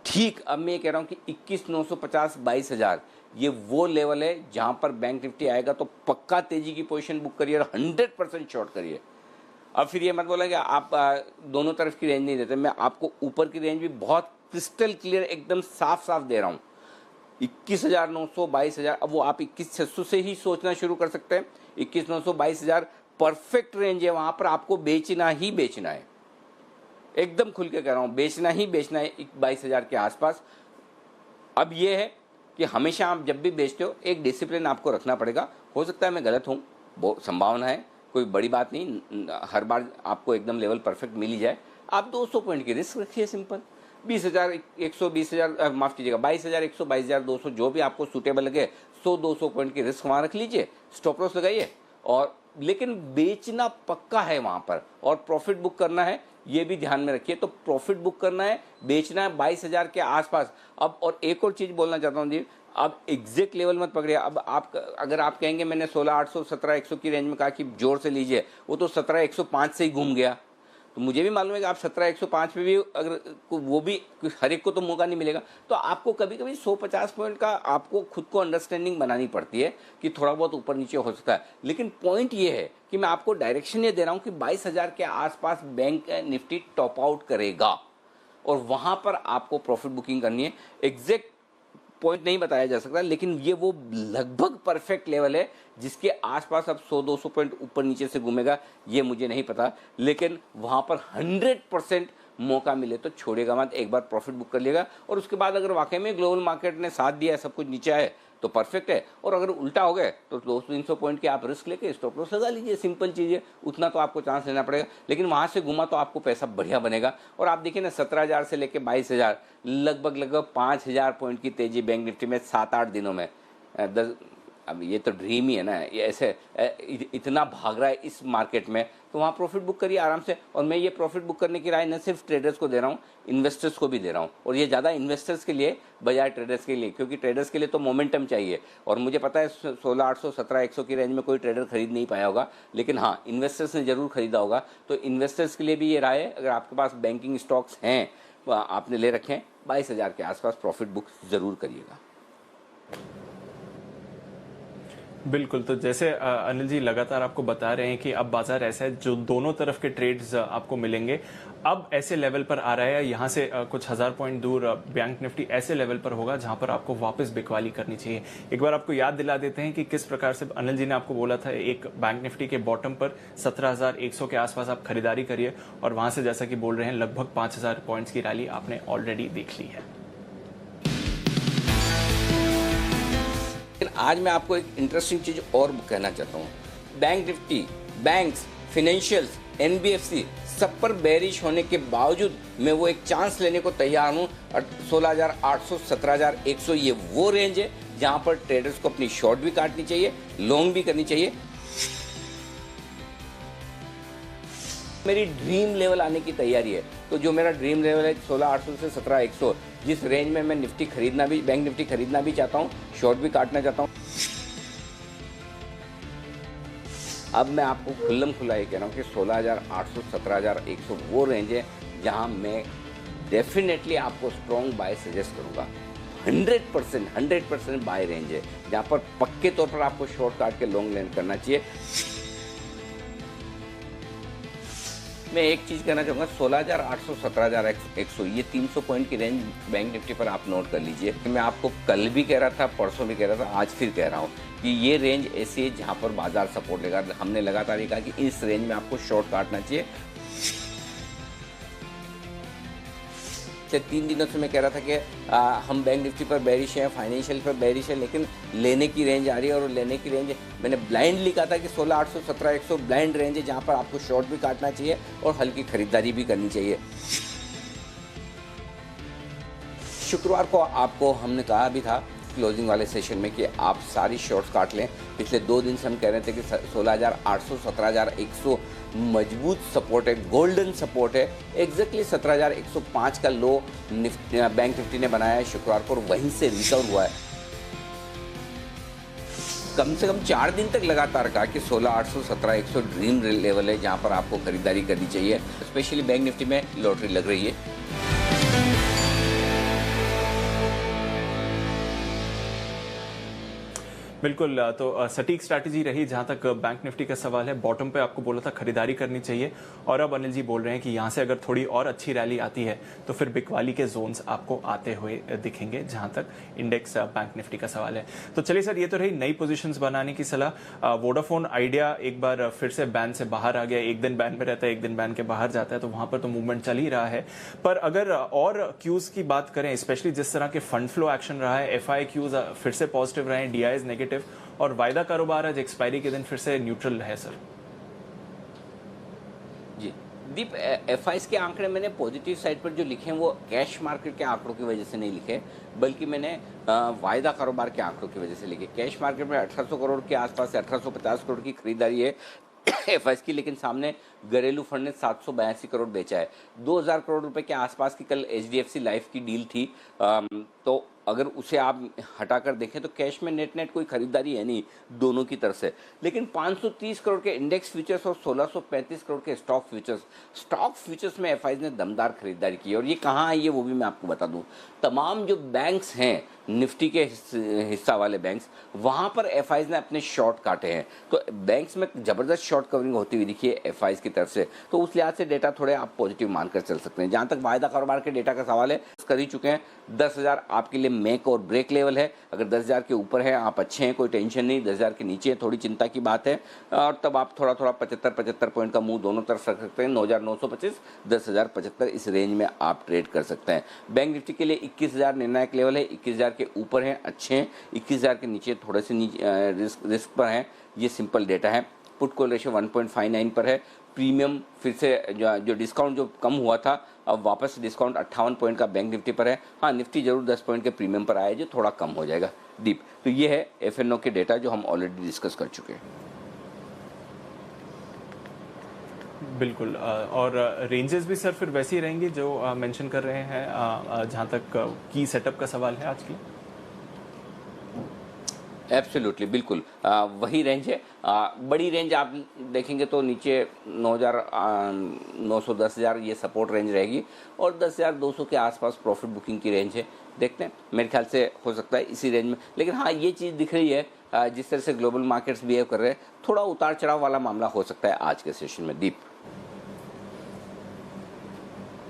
ठीक अब मैं ये कह रहा हूँ कि 21,950, 22,000 ये वो लेवल है जहाँ पर बैंक निफ्टी आएगा तो पक्का तेजी की पोजीशन बुक करिए और 100% शॉर्ट करिए। अब फिर ये मत बोला कि आप दोनों तरफ की रेंज नहीं देते, मैं आपको ऊपर की रेंज भी बहुत क्रिस्टल क्लियर एकदम साफ साफ दे रहा हूँ। 21,900, 22,000, अब वो आप 21,600 से ही सोचना शुरू कर सकते हैं। 21,900, 22,000 परफेक्ट रेंज है, वहाँ पर आपको बेचना ही बेचना है, एकदम खुल के कह रहा हूँ, बेचना ही बेचना है 22,000 के आसपास। अब ये है कि हमेशा आप जब भी बेचते हो एक डिसिप्लिन आपको रखना पड़ेगा। हो सकता है मैं गलत हूँ, बहुत संभावना है, कोई बड़ी बात नहीं, हर बार आपको एकदम लेवल परफेक्ट मिल ही जाए। आप 200 पॉइंट की रिस्क रखिए, सिंपल 20,100, 20,000 माफ़ कीजिएगा 22,100, 22,200 जो भी आपको सूटेबल लगे, 100-200 पॉइंट की रिस्क वहाँ रख लीजिए, स्टॉप लॉस लगाइए, और लेकिन बेचना पक्का है वहाँ पर, और प्रॉफिट बुक करना है ये भी ध्यान में रखिए। तो प्रॉफिट बुक करना है, बेचना है 22,000 के आसपास। अब और एक और चीज़ बोलना चाहता हूँ जी, अब एग्जैक्ट लेवल मत पकड़िए। अब आप अगर आप कहेंगे मैंने 16,800, 17,100 की रेंज में कहा कि जोर से लीजिए, वो तो 17,105 से ही घूम गया। तो मुझे भी मालूम है कि आप 17,105 पे भी अगर वो भी हर एक को तो मौका नहीं मिलेगा, तो आपको कभी कभी 150 पॉइंट का आपको खुद को अंडरस्टैंडिंग बनानी पड़ती है कि थोड़ा बहुत ऊपर नीचे हो सकता है। लेकिन पॉइंट ये है कि मैं आपको डायरेक्शन ये दे रहा हूँ कि 22,000 के आसपास बैंक निफ्टी टॉप आउट करेगा, और वहाँ पर आपको प्रॉफिट बुकिंग करनी है। एग्जैक्ट पॉइंट नहीं बताया जा सकता, लेकिन ये वो लगभग परफेक्ट लेवल है जिसके आसपास अब 100-200 पॉइंट ऊपर नीचे से घूमेगा, ये मुझे नहीं पता, लेकिन वहाँ पर 100% मौका मिले तो छोड़ेगा मत, एक बार प्रॉफिट बुक कर लेगा। और उसके बाद अगर वाकई में ग्लोबल मार्केट ने साथ दिया है, सब कुछ नीचे आए तो परफेक्ट है, और अगर उल्टा हो गए तो 200-300 पॉइंट के आप रिस्क लेके स्टॉप लॉस लगा लीजिए, सिंपल चीज़ है, उतना तो आपको चांस लेना पड़ेगा। लेकिन वहाँ से घुमा तो आपको पैसा बढ़िया बनेगा। और आप देखिए ना, 17,000 से लेके 22,000 लगभग 5,000 पॉइंट की तेजी बैंक निफ्टी में 7-8 दिनों में। 10 अब ये तो ड्रीम ही है ना, ये ऐसे इतना भाग रहा है इस मार्केट में, तो वहाँ प्रॉफिट बुक करिए आराम से। और मैं ये प्रॉफिट बुक करने की राय न सिर्फ ट्रेडर्स को दे रहा हूँ, इन्वेस्टर्स को भी दे रहा हूँ, और ये ज़्यादा इन्वेस्टर्स के लिए बजाय ट्रेडर्स के लिए, क्योंकि ट्रेडर्स के लिए तो मोमेंटम चाहिए, और मुझे पता है 16,800, 17,100 की रेंज में कोई ट्रेडर खरीद नहीं पाया होगा, लेकिन हाँ इन्वेस्टर्स ने ज़रूर खरीदा होगा। तो इन्वेस्टर्स के लिए भी ये राय है, अगर आपके पास बैंकिंग स्टॉक्स हैं आपने ले रखे हैं, 22,000 के आसपास प्रॉफिट बुक ज़रूर करिएगा। बिल्कुल, तो जैसे अनिल जी लगातार आपको बता रहे हैं कि अब बाजार ऐसा है जो दोनों तरफ के ट्रेड्स आपको मिलेंगे। अब ऐसे लेवल पर आ रहा है, यहाँ से कुछ हज़ार पॉइंट दूर बैंक निफ्टी ऐसे लेवल पर होगा जहां पर आपको वापस बिकवाली करनी चाहिए। एक बार आपको याद दिला देते हैं कि किस प्रकार से अनिल जी ने आपको बोला था, एक बैंक निफ्टी के बॉटम पर 17,100 के आसपास आप खरीदारी करिए और वहां से जैसा कि बोल रहे हैं लगभग 5,000 पॉइंट्स की रैली आपने ऑलरेडी देख ली है। लेकिन आज मैं आपको एक इंटरेस्टिंग चीज और कहना चाहता हूँ। Bank Nifty, banks, financials, NBFC सब पर बेरिश होने के बावजूद मैं वो एक चांस लेने को तैयार हूँ। 16,800, 17,100 ये वो रेंज है जहां पर ट्रेडर्स को अपनी शॉर्ट भी काटनी चाहिए, लॉन्ग भी करनी चाहिए। मेरी ड्रीम लेवल आने की तैयारी है, तो जो मेरा ड्रीम लेवल है 16,800 से 17,100, जिस रेंज में मैं निफ्टी खरीदना भी, बैंक निफ्टी खरीदना भी चाहता हूँ, शॉर्ट भी काटना चाहता हूँ। अब मैं आपको खुल्लम खुल्ला ये कह रहा हूँ कि 16,800, 17,100 वो रेंज है जहां मैं डेफिनेटली आपको स्ट्रॉन्ग बाय सजेस्ट करूंगा। 100% बाय रेंज है जहां पर पक्के तौर पर आपको शॉर्ट काट के लॉन्ग लैंड करना चाहिए। मैं एक चीज कहना चाहूंगा, 16,800, 17,100 ये 300 पॉइंट की रेंज बैंक निफ्टी पर आप नोट कर लीजिए। मैं आपको कल भी कह रहा था, परसों भी कह रहा था, आज फिर कह रहा हूँ कि ये रेंज ऐसी है जहां पर बाजार सपोर्ट लेगा। हमने लगातार ये कहा कि इस रेंज में आपको शॉर्ट काटना चाहिए। 3 दिनों से मैं कह रहा था कि हम बैंक निफ्टी पर बेरिश हैं, फाइनेंशियल पर बेरिश है, लेकिन लेने की रेंज आ रही है। और लेने की रेंज मैंने ब्लाइंडली कहा था कि 16,800, 17,100 ब्लाइंड रेंज है जहां पर आपको शॉर्ट भी काटना चाहिए और हल्की खरीदारी भी करनी चाहिए। शुक्रवार को आपको हमने कहा भी था क्लोजिंग वाले सेशन में कि आप सारी शॉर्ट्स काट लें। पिछले 2 दिन से हम कह रहे थे कि 16,800, 17,100 मजबूत सपोर्ट है, गोल्डन सपोर्ट है। एग्जैक्टली 17,105 का लो बैंक निफ्टी ने बनाया है शुक्रवार को और वहीं से रिकवर हुआ है। कम से कम 4 दिन तक लगातार कहा कि 16,800, 17,100 ड्रीम लेवल है जहां पर आपको खरीदारी करनी चाहिए। स्पेशली बैंक निफ्टी में लॉटरी लग रही है। बिल्कुल, तो सटीक स्ट्रैटेजी रही जहां तक बैंक निफ्टी का सवाल है। बॉटम पे आपको बोला था खरीदारी करनी चाहिए और अब अनिल जी बोल रहे हैं कि यहां से अगर थोड़ी और अच्छी रैली आती है तो फिर बिकवाली के जोन्स आपको आते हुए दिखेंगे जहां तक इंडेक्स बैंक निफ्टी का सवाल है। तो चलिए सर, ये तो रही नई पोजीशंस बनाने की सलाह। वोडाफोन आइडिया एक बार फिर से बैन से बाहर आ गया। एक दिन बैन में रहता है, एक दिन बैन के बाहर जाता है, तो वहां पर तो मूवमेंट चल ही रहा है। पर अगर और क्यूज की बात करें, स्पेशली जिस तरह के फंड फ्लो एक्शन रहा है, एफआई क्यूज फिर से पॉजिटिव रहे, डीआईज नेगेटिव और वायदा कारोबार आज एक्सपायरी के दिन फिर से न्यूट्रल है सर। जी दीप, एफआईएस के आंकड़े मैंने पॉजिटिव साइड पर जो लिखे हैं वो कैश मार्केट के आंकड़ों की वजह से नहीं लिखे, बल्कि मैंने वायदा कारोबार के आंकड़ों की वजह से लिखे। कैश मार्केट में 1800 करोड़ के आसपास से 1850 करोड़ की खरीदारी है एफआईएस की, लेकिन सामने घरेलू फंड ने 782 करोड़ बेचा है। 2000 करोड़ रुपए के आसपास की कल एचडीएफसी लाइफ की डील थी। तो अगर उसे आप हटाकर देखें तो कैश में नेट कोई खरीदारी है नहीं दोनों की तरफ से। लेकिन 530 करोड़ के इंडेक्स फ्यूचर्स और 1635 करोड़ के स्टॉक फ्यूचर्स में एफआईएस ने दमदार खरीदारी की है। और ये कहाँ है, ये वो भी मैं आपको बता दूं। तमाम जो बैंक्स हैं निफ्टी के हिस्सा वाले बैंक्स, वहां पर एफआईएस ने अपने शॉर्ट काटे हैं। तो बैंक्स में जबरदस्त शॉर्ट कवरिंग होती हुई दिखी है एफआईएस की तरफ से। तो उस लिहाज से डेटा थोड़े आप पॉजिटिव मानकर चल सकते हैं। जहां तक वायदा कारोबार के डेटा का सवाल है, कर ही चुके हैं। 10,000 आपके लिए मेक और ब्रेक लेवल है। अगर 10,000 के ऊपर है आप अच्छे हैं, कोई टेंशन नहीं। 10,000 के नीचे थोड़ी चिंता की बात है, और तब आप थोड़ा 75 पॉइंट का मुंह दोनों तरफ रख सकते हैं। 9,925, 10,075 इस रेंज में आप ट्रेड कर सकते हैं। बैंक निफ्टी के लिए 21,000 निर्णायक लेवल है। 21,000 के ऊपर है अच्छे हैं, 21,000 के नीचे थोड़े से रिस्क पर हैं। ये सिंपल डेटा है। पुट कॉल रेशियो 1.59 पर है। प्रीमियम फिर से जो डिस्काउंट जो कम हुआ था, अब वापस डिस्काउंट 58 पॉइंट का बैंक निफ्टी पर है। हाँ, निफ्टी जरूर 10 पॉइंट के प्रीमियम पर आया, जो थोड़ा कम हो जाएगा डीप। तो ये है एफएनओ के डेटा जो हम ऑलरेडी डिस्कस कर चुके हैं। बिल्कुल, और रेंजेस भी सर फिर वैसे ही रहेंगे जो मेंशन कर रहे हैं जहां तक की सेटअप का सवाल है आज की। एब्सोल्युटली, बिल्कुल वही रेंज है। बड़ी रेंज आप देखेंगे तो नीचे 9,900, 10,000 ये सपोर्ट रेंज रहेगी, और 10,200 के आसपास प्रॉफिट बुकिंग की रेंज है। देखते हैं, मेरे ख्याल से हो सकता है इसी रेंज में। लेकिन हाँ, ये चीज़ दिख रही है जिस तरह से ग्लोबल मार्केट्स बिहेव कर रहे हैं, थोड़ा उतार चढ़ाव वाला मामला हो सकता है आज के सेशन में। दीप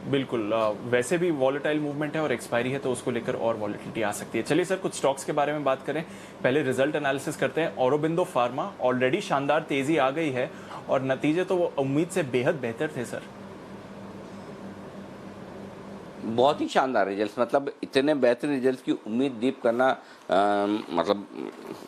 बिल्कुल, वैसे भी वॉलेटाइल मूवमेंट है और एक्सपायरी है तो उसको लेकर और वॉलेटिलिटी आ सकती है। चलिए सर, कुछ स्टॉक्स के बारे में बात करें। पहले रिजल्ट एनालिसिस करते हैं। औरोबिंदो फार्मा, ऑलरेडी शानदार तेजी आ गई है और नतीजे तो वो उम्मीद से बेहद बेहतर थे सर। बहुत ही शानदार रिजल्ट्स, मतलब इतने बेहतरीन रिजल्ट्स की उम्मीद दीप करना मतलब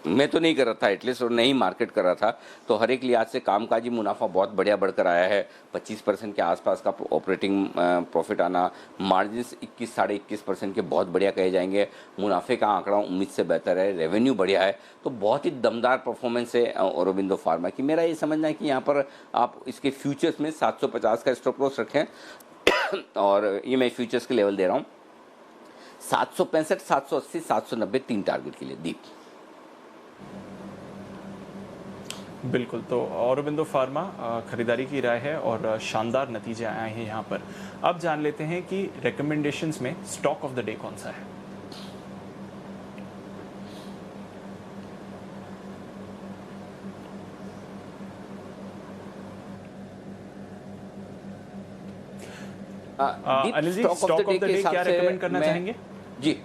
मैं तो नहीं कर रहा था एटलीस्ट, और नहीं मार्केट कर रहा था। तो हर एक लिहाज से कामकाजी मुनाफा बहुत बढ़िया बढ़कर आया है। 25% के आसपास का ऑपरेटिंग प्रॉफिट आना, मार्जिन्स 21 साढ़े 21% के बहुत बढ़िया कहे जाएंगे। मुनाफे का आंकड़ा उम्मीद से बेहतर है, रेवेन्यू बढ़िया है। तो बहुत ही दमदार परफॉर्मेंस है औरोबिंदो फार्मा की। मेरा ये समझना है कि यहाँ पर आप इसके फ्यूचर्स में 750 का स्टॉप लॉस रखें और ये मैं फ्यूचर्स के लेवल दे रहा हूँ 765, 780, 790 तीन टारगेट के लिए। दीप बिल्कुल, तो औरोबिंदो फार्मा खरीदारी की राय है और शानदार नतीजे आए हैं यहाँ पर। अब जान लेते हैं कि रिकमेंडेशंस में स्टॉक ऑफ द डे कौन सा है। Anil ji, stock of the day क्या रेकमेंड करना चाहेंगे? जी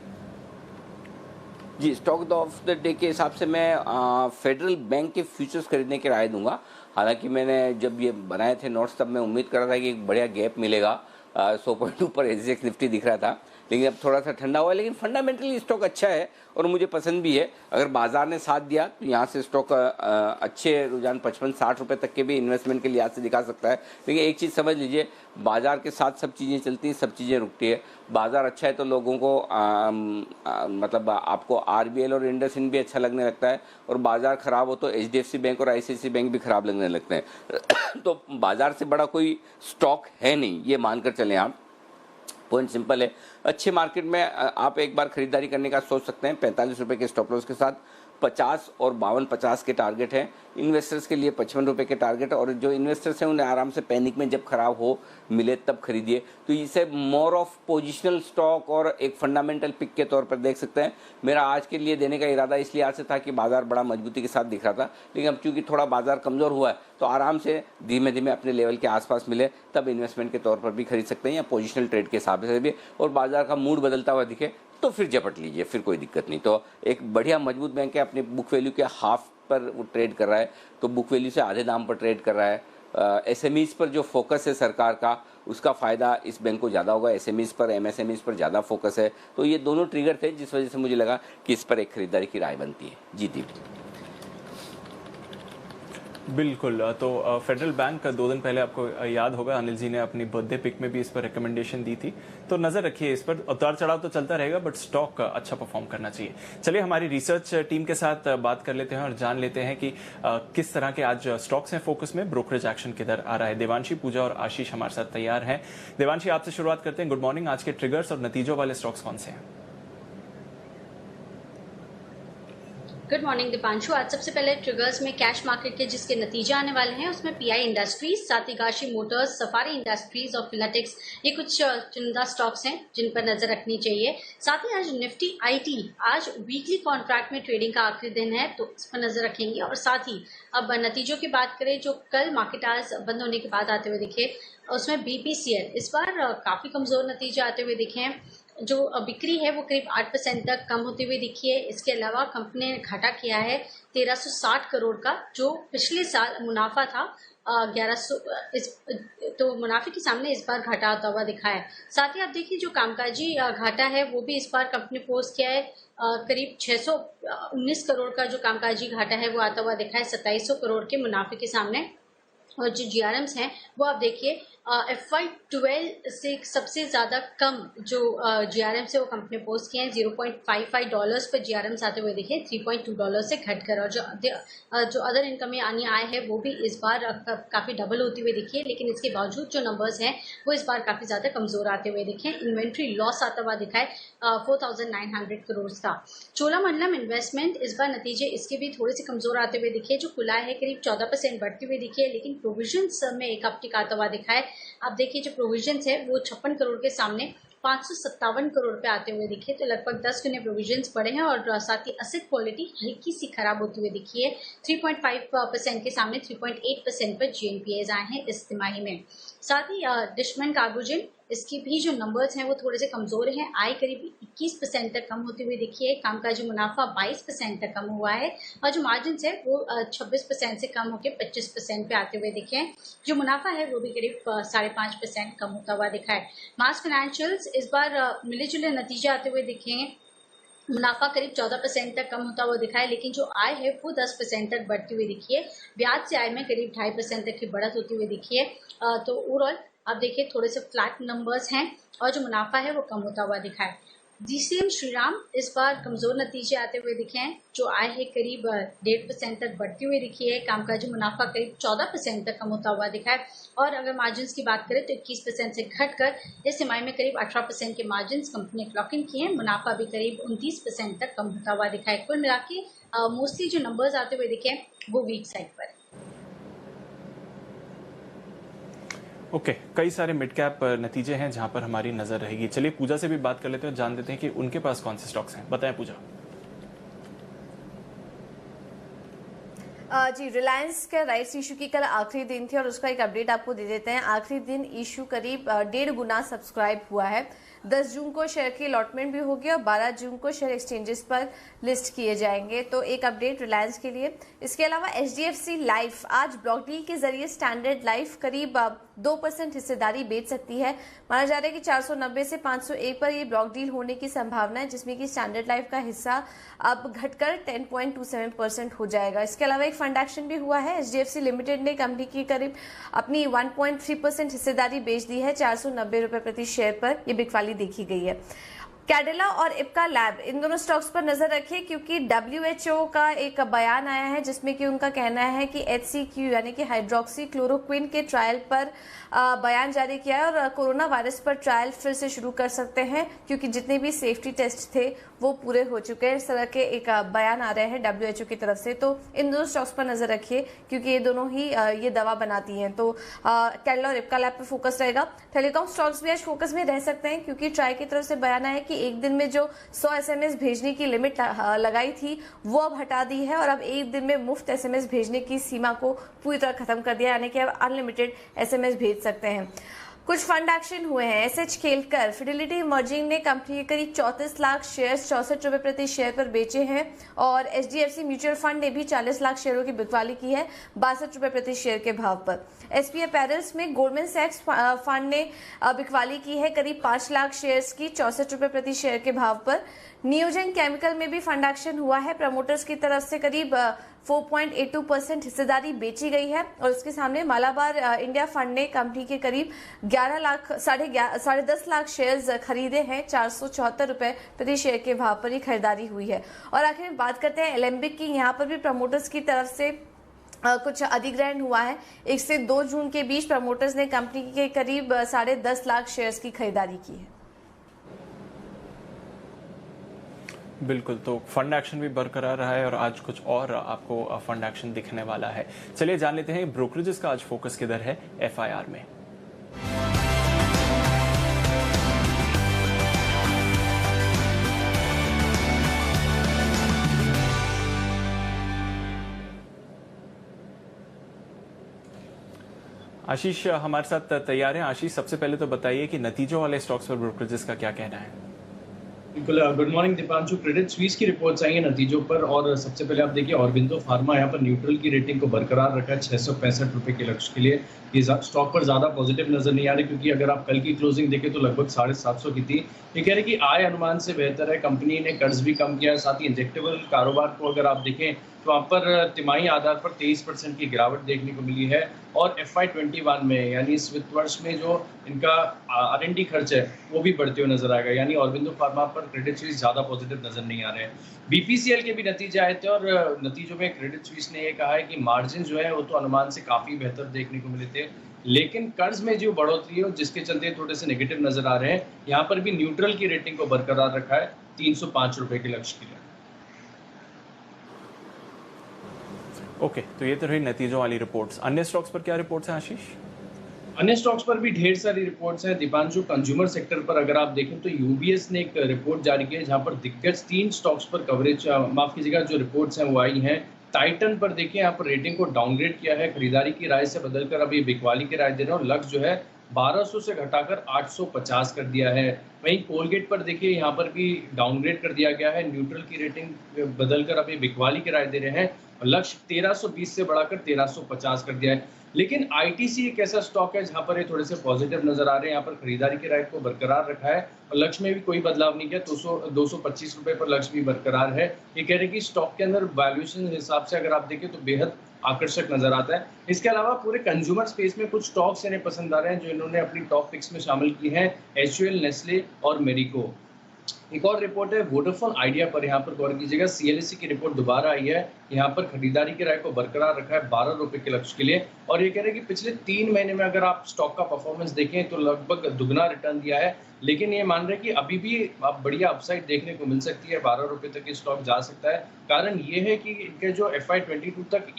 जी, स्टॉक ऑफ द डे के हिसाब से मैं फेडरल बैंक के फ्यूचर्स खरीदने की राय दूंगा। हालांकि मैंने जब ये बनाए थे नोट्स तब मैं उम्मीद कर रहा था कि एक बढ़िया गैप मिलेगा। 100 पॉइंट ऊपर एसजीएक्स निफ्टी दिख रहा था, लेकिन अब थोड़ा सा ठंडा हुआ है। लेकिन फंडामेंटली स्टॉक अच्छा है और मुझे पसंद भी है। अगर बाजार ने साथ दिया तो यहाँ से स्टॉक अच्छे रुझान 55-60 रुपए तक के भी इन्वेस्टमेंट के लिहाज से दिखा सकता है। लेकिन एक चीज़ समझ लीजिए, बाजार के साथ सब चीज़ें चलती हैं, सब चीज़ें रुकती है। बाजार अच्छा है तो लोगों को मतलब आपको आरबीएल और इंडसइंड भी अच्छा लगने लगता है, और बाजार खराब हो तो एचडीएफसी बैंक और आईसीआईसी बैंक भी खराब लगने लगते हैं। तो बाजार से बड़ा कोई स्टॉक है नहीं, ये मानकर चलें आप। पॉइंट सिंपल है। अच्छे मार्केट में आप एक बार खरीदारी करने का सोच सकते हैं 45 रुपए के स्टॉप लॉस के साथ। 50 और 52-50 के टारगेट हैं। इन्वेस्टर्स के लिए 55 रुपये के टारगेट, और जो इन्वेस्टर्स हैं उन्हें आराम से पैनिक में जब खराब हो मिले तब खरीदिए। तो इसे मोर ऑफ पोजिशनल स्टॉक और एक फंडामेंटल पिक के तौर पर देख सकते हैं। मेरा आज के लिए देने का इरादा इसलिए आज से था कि बाजार बड़ा मजबूती के साथ दिख रहा था, लेकिन अब चूंकि थोड़ा बाजार कमज़ोर हुआ है तो आराम से धीमे धीमे अपने लेवल के आसपास मिले तब इन्वेस्टमेंट के तौर पर भी खरीद सकते हैं, या पोजिशनल ट्रेड के हिसाब से भी। और बाजार का मूड बदलता हुआ दिखे तो फिर झपट लीजिए, फिर कोई दिक्कत नहीं। तो एक बढ़िया मजबूत बैंक है, अपने बुक वैल्यू के हाफ पर वो ट्रेड कर रहा है, तो बुक वैल्यू से आधे दाम पर ट्रेड कर रहा है। एसएमईज पर जो फोकस है सरकार का, उसका फ़ायदा इस बैंक को ज़्यादा होगा। एसएमईज पर, एमएसएमईज पर ज़्यादा फोकस है। तो ये दोनों ट्रिगर थे जिस वजह से मुझे लगा कि इस पर एक खरीदारी की राय बनती है। जी दीप बिल्कुल, तो फेडरल बैंक 2 दिन पहले आपको याद होगा अनिल जी ने अपनी बर्थडे पिक में भी इस पर रिकमेंडेशन दी थी। तो नज़र रखिए इस पर। उतार चढ़ाव तो चलता रहेगा बट स्टॉक अच्छा परफॉर्म करना चाहिए। चलिए हमारी रिसर्च टीम के साथ बात कर लेते हैं और जान लेते हैं कि किस तरह के आज स्टॉक्स हैं फोकस में, ब्रोकरेज एक्शन किधर आ रहा है। देवांशी, पूजा और आशीष हमारे साथ तैयार हैं। देवांशी, आपसे शुरुआत करते हैं। Good morning. आज के ट्रिगर्स और नतीजों वाले स्टॉक्स कौन से हैं? Good morning Deepanshu. आज सबसे पहले ट्रिगर्स में कैश मार्केट के जिसके नतीजे आने वाले हैं उसमें पीआई इंडस्ट्रीज, सातिगाशी मोटर्स, सफारी इंडस्ट्रीज और फिलाटेक्स, ये कुछ चुनिंदा स्टॉक्स हैं जिन पर नजर रखनी चाहिए। साथ ही आज निफ्टी आईटी आज वीकली कॉन्ट्रैक्ट में ट्रेडिंग का आखिरी दिन है तो इस पर नजर रखेंगे। और साथ ही अब नतीजों की बात करें जो कल मार्केट आज बंद होने के बाद आते हुए दिखे, उसमें बीपीसीएल इस बार काफी कमजोर नतीजे आते हुए दिखे हैं। जो बिक्री है वो करीब 8% तक कम होती हुई दिखी है। इसके अलावा कंपनी ने घाटा किया है 1360 करोड़ का, जो पिछले साल मुनाफा था 1100, तो मुनाफे के सामने इस बार घाटा आता हुआ दिखा है। साथ ही आप देखिए जो कामकाजी घाटा है वो भी इस बार कंपनी पोस्ट किया है, करीब 619 करोड़ का जो कामकाजी घाटा है वो आता हुआ दिखा है 2700 करोड़ के मुनाफे के सामने। और जो जीआरएम्स हैं वो आप देखिए FY12 से सबसे ज़्यादा कम जो जीआरएम्स है वो कंपनी पोस्ट किए हैं। $0.55 पर जीआरएम्स आते हुए देखिए $3.2 से घटकर। और जो अदर इनकम में आनी आय है वो भी इस बार काफ़ी डबल होती हुई दिखी है, लेकिन इसके बावजूद जो नंबर्स हैं वो इस बार काफ़ी ज़्यादा कमज़ोर आते हुए दिखे। इन्वेंट्री लॉस आता हुआ दिखा है 4,900 करोड़ का। चोलामंडलम इन्वेस्टमेंट इस बार नतीजे इसके भी थोड़े से कमज़ोर आते हुए दिखे। जो कुल आय है करीब 14% बढ़ती हुई दिखी है, लेकिन प्रोविजंस में एक अपटिक आता हुआ दिखा है। आप देखिए जो प्रोविजंस है वो 56 करोड़ के सामने 557 करोड़ रुपए आते हुए दिखे, तो लगभग 10 गुने प्रोविजंस बढ़े हैं और साथ ही एसेट क्वालिटी हल्की सी खराब होती हुई दिखी है। 3.5% के सामने 3.8% पर GNPAs आए हैं इस तिमाही में। साथ ही डिशमन कार्गोजेन, इसकी भी जो नंबर्स हैं वो थोड़े से कमजोर हैं। आय करीब 21% तक कम होती हुई दिखी है, कामकाजी मुनाफा 22% तक कम हुआ है और जो मार्जिन है वो 26% से कम होकर 25% पे आते हुए दिखे हैं। जो मुनाफा है वो भी करीब 5.5% कम होता हुआ दिखा है। मास फाइनेंशियल्स इस बार मिले जुले नतीजे आते हुए दिखे हैं। मुनाफा करीब 14% तक कम होता हुआ दिखा है, लेकिन जो आय है वो 10% तक बढ़ती हुई दिखी है। ब्याज से आय में करीब 2.5% तक की बढ़त होती हुई दिखी है। तो ओवरऑल आप देखिए थोड़े से फ्लैट नंबर्स हैं और जो मुनाफा है वो कम होता हुआ दिखा है। DCM श्रीराम इस बार कमजोर नतीजे आते हुए दिखे हैं। जो आय है करीब 1.5% तक बढ़ती हुई दिखी है, कामकाजी मुनाफा करीब 14% तक कम होता हुआ दिखा है और अगर मार्जिन की बात करें तो 21% से घटकर इस तिमाही में करीब 18% के मार्जिन कंपनी ने क्लॉक इन किए हैं। मुनाफा भी करीब 29% तक कम होता हुआ दिखा है। कुल मिला के मोस्टली जो नंबर्स आते हुए दिखे वो वीक साइड पर। ओके, कई सारे मिड कैप नतीजे हैं जहां पर हमारी नजर रहेगी। चलिए पूजा से भी बात कर लेते हैं, जान देते हैं कि उनके पास कौन से स्टॉक्स हैं। बताएं पूजा। जी, रिलायंस का राइट्स इशू की कल आखिरी दिन थी और उसका एक अपडेट आपको दे देते हैं। आखिरी दिन इशू करीब 1.5 गुना सब्सक्राइब हुआ है। 10 जून को शेयर की अलॉटमेंट भी होगी और 12 जून को शेयर एक्सचेंजेस पर लिस्ट किए जाएंगे। तो एक अपडेट रिलायंस के लिए। इसके अलावा HDFC लाइफ आज ब्लॉक डील के जरिए स्टैंडर्ड लाइफ करीब 2% हिस्सेदारी बेच सकती है। माना जा रहा है कि 490 से 501 पर ये ब्लॉक डील होने की संभावना है, जिसमें कि स्टैंडर्ड लाइफ का हिस्सा अब घटकर 10.27% हो जाएगा। इसके अलावा एक फंड एक्शन भी हुआ है। HDFC लिमिटेड ने कंपनी की करीब अपनी 1.3% हिस्सेदारी बेच दी है 490 रुपए प्रति शेयर पर। ये बिक वाली देखी गई है। कैडिला और इप्का लैब, इन दोनों स्टॉक्स पर नजर रखिए क्योंकि WHO का एक बयान आया है जिसमें कि उनका कहना है कि HCQ यानी कि हाइड्रोक्सी क्लोरोक्विन के ट्रायल पर बयान जारी किया है और कोरोना वायरस पर ट्रायल फिर से शुरू कर सकते हैं क्योंकि जितने भी सेफ्टी टेस्ट थे वो पूरे हो चुके हैं। इस तरह के एक बयान आ रहे हैं WHO की तरफ से। तो इन दोनों स्टॉक्स पर नजर रखिए क्योंकि ये दोनों ही ये दवा बनाती हैं। तो कैडिला और इप्का लैब पर फोकस रहेगा। टेलीकॉम स्टॉक्स भी आज फोकस में रह सकते हैं क्योंकि ट्राई की तरफ से बयान आया कि एक दिन में जो 100 SMS भेजने की लिमिट लगाई थी वो अब हटा दी है और अब एक दिन में मुफ्त SMS भेजने की सीमा को पूरी तरह खत्म कर दिया, यानी कि अब अनलिमिटेड SMS भेज सकते हैं। कुछ फंड एक्शन हुए हैं। SH खेलकर, फिडेलिटी इमर्जिंग ने कंपनी के करीब 34 लाख शेयर 64 रुपए प्रति शेयर पर बेचे हैं और HDFC म्यूचुअल फंड ने भी 40 लाख शेयरों की बिकवाली की है 62 रुपए प्रति शेयर के भाव पर। SP अपैरल्स में गोल्डमैन सैक्स फंड ने बिकवाली की है करीब 5 लाख शेयर्स की 64 रुपए प्रति शेयर के भाव पर। नियोजन केमिकल में भी फंड एक्शन हुआ है। प्रमोटर्स की तरफ से करीब 4.82% हिस्सेदारी बेची गई है और उसके सामने मालाबार इंडिया फंड ने कंपनी के करीब 10.5 लाख शेयर्स खरीदे हैं 474 रुपए प्रति शेयर के भाव पर ही खरीदारी हुई है। और आखिर में बात करते हैं एलेम्बिक की। यहाँ पर भी प्रमोटर्स की तरफ से कुछ अधिग्रहण हुआ है। 1 से 2 जून के बीच प्रमोटर्स ने कंपनी के करीब 10.5 लाख शेयर्स की खरीदारी की है। बिल्कुल, तो फंड एक्शन भी बरकरार रहा है और आज कुछ और आपको फंड एक्शन दिखने वाला है। चलिए जान लेते हैं ब्रोकरेजेस का आज फोकस किधर है FIR में। आशीष हमारे साथ तैयार हैं। आशीष, सबसे पहले तो बताइए कि नतीजों वाले स्टॉक्स पर ब्रोकरेजेस का क्या कहना है? बिल्कुल, good morning Deepanshu. Credit Suisse की रिपोर्ट्स आई हैं नतीजों पर और सबसे पहले आप देखिए ऑरबिंदो फार्मा यहाँ पर न्यूट्रल की रेटिंग को बरकरार रखा है 665 रुपये के लक्ष्य के लिए। ये स्टॉक पर ज़्यादा पॉजिटिव नजर नहीं आ रही क्योंकि अगर आप कल की क्लोजिंग देखें तो लगभग 750 की थी। ये कह रहे कि आय अनुमान से बेहतर है, कंपनी ने कर्ज भी कम किया है। साथ ही इंजेक्टेबल कारोबार को अगर आप देखें तो वहाँ पर तिमाही आधार पर 23% की गिरावट देखने को मिली है और FY21 में यानी इस वित्त वर्ष में जो इनका R&D खर्च है वो भी बढ़ते हुए नजर आएगा। यानी ऑरबिंदो फार्मा पर क्रेडिट स्विस ज़्यादा पॉजिटिव नजर नहीं आ रहे हैं। BPCL के भी नतीजे आए थे और नतीजों में क्रेडिट स्विस ने ये कहा है कि मार्जिन जो है वो तो अनुमान से काफ़ी बेहतर देखने को मिले थे, लेकिन कर्ज में जो बढ़ोतरी है जिसके चलते थोड़े से नेगेटिव नजर आ रहे हैं। यहाँ पर भी न्यूट्रल की रेटिंग को बरकरार रखा है 305 रुपये के लक्ष्य के लिए। ओके, तो ये तो रही नतीजों वाली रिपोर्ट्स। अन्य स्टॉक्स पर क्या रिपोर्ट्स हैं आशीष? अन्य स्टॉक्स पर भी ढेर सारी रिपोर्ट्स हैं दीपांशु। कंज्यूमर सेक्टर पर अगर आप देखें तो यूबीएस ने एक रिपोर्ट जारी की है जहां पर दिग्गज 3 स्टॉक्स पर कवरेज माफ कीजिएगा जो रिपोर्ट्स हैं वो आई हैं। टाइटन पर देखिए यहाँ पर रेटिंग को डाउनग्रेड किया है, खरीदारी की राय से बदलकर अभी बिकवाली की राय दे रहे हैं और लक्स जो है 1200 से घटाकर 850 कर दिया है। वहीं कोलगेट पर देखिए यहाँ पर भी डाउनग्रेड कर दिया गया है, न्यूट्रल की रेटिंग बदलकर अभी बिकवाली की राय दे रहे हैं और लक्ष्य 1320 से बढ़ाकर 1350 कर दिया है। लेकिन आईटीसी एक ऐसा स्टॉक है जहां पर ये थोड़े से पॉजिटिव नजर आ रहे हैं, यहाँ पर खरीदारी की राय को बरकरार रखा है और लक्ष्य में भी कोई बदलाव नहीं किया, 225 रुपए पर लक्ष्य भी बरकरार है। ये कह रहे हैं कि स्टॉक के अंदर वैल्यूएशन हिसाब से अगर आप देखें तो बेहद आकर्षक नजर आता है। इसके अलावा पूरे कंज्यूमर स्पेस में कुछ स्टॉक्स इन्हें पसंद आ रहे हैं जो इन्होंने अपनी टॉप पिक्स में शामिल की हैं, एचयूएल, नेस्ले और मेरिको। एक और रिपोर्ट है वोडाफोन आइडिया पर, यहाँ पर गौर कीजिएगा सीएलएससी की रिपोर्ट दोबारा आई है, यहाँ पर खरीदारी की राय को बरकरार रखा है 12 रुपए के लक्ष्य के लिए और ये कह रहे हैं कि पिछले 3 महीने में अगर आप स्टॉक का परफॉर्मेंस देखें तो लगभग दुगना रिटर्न दिया है। लेकिन ये मान रहे हैं कि अभी भी आप बढ़िया अपसाइड देखने को मिल सकती है, 12 रुपए तक ये स्टॉक जा सकता है। कारण ये है कि इनके जो FY22 तक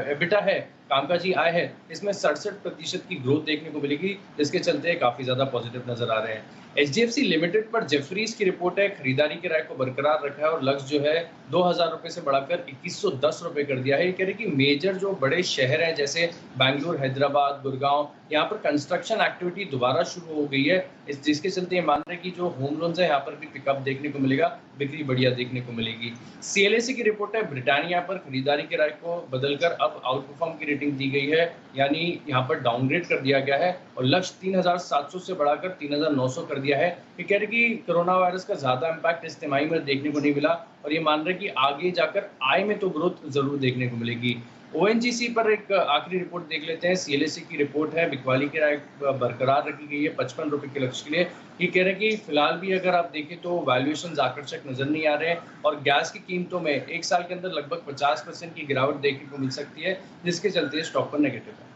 एबिटा है, कामकाजी आय है, इसमें 67% की ग्रोथ देखने को मिलेगी, जिसके चलते काफी ज्यादा पॉजिटिव नजर आ रहे हैं। HDFC लिमिटेड पर जेफरीज की रिपोर्ट है, खरीदारी की राय को बरकरार रखा है और लक्ष्य जो है 2000 रुपए से बढ़ाकर 2110 रुपए कर दिया है। ये कह रहे हैं कि मेजर जो बड़े शहर हैं जैसे बेंगलुरु, हैदराबाद, गुड़गांव, यहाँ पर कंस्ट्रक्शन एक्टिविटी दोबारा शुरू हो गई है, जिसके चलते ये मान रहे हैं कि जो होम लोन्स है यहाँ पर भी पिकअप देखने को मिलेगा, बिक्री बढ़िया देखने को मिलेगी। CLSA की रिपोर्ट है, ब्रिटानिया पर खरीदारी की राय को बदलकर अब आउट परफॉर्म की रेटिंग दी गई है, यानी यहाँ पर डाउनग्रेड कर दिया गया है और लक्ष्य 3700 से बढ़ाकर 3900 कर दिया है। ये कह रहे कि कोरोना वायरस का ज्यादा इम्पैक्ट इस तिमाही में देखने को नहीं मिला और ये मान रहे कि आगे जाकर आय में तो ग्रोथ जरूर देखने को मिलेगी। ONGC पर एक आखिरी रिपोर्ट देख लेते हैं। CLSA की रिपोर्ट है, बिकवाली की राय बरकरार रखी गई है 55 रुपए के लक्ष्य के लिए। ये कह रहे हैं कि फिलहाल भी अगर आप देखें तो वैल्यूएशन आकर्षक नजर नहीं आ रहे हैं और गैस की कीमतों में एक साल के अंदर लगभग 50% की गिरावट देखने को मिल सकती है, जिसके चलते स्टॉक पर नेगेटिव है।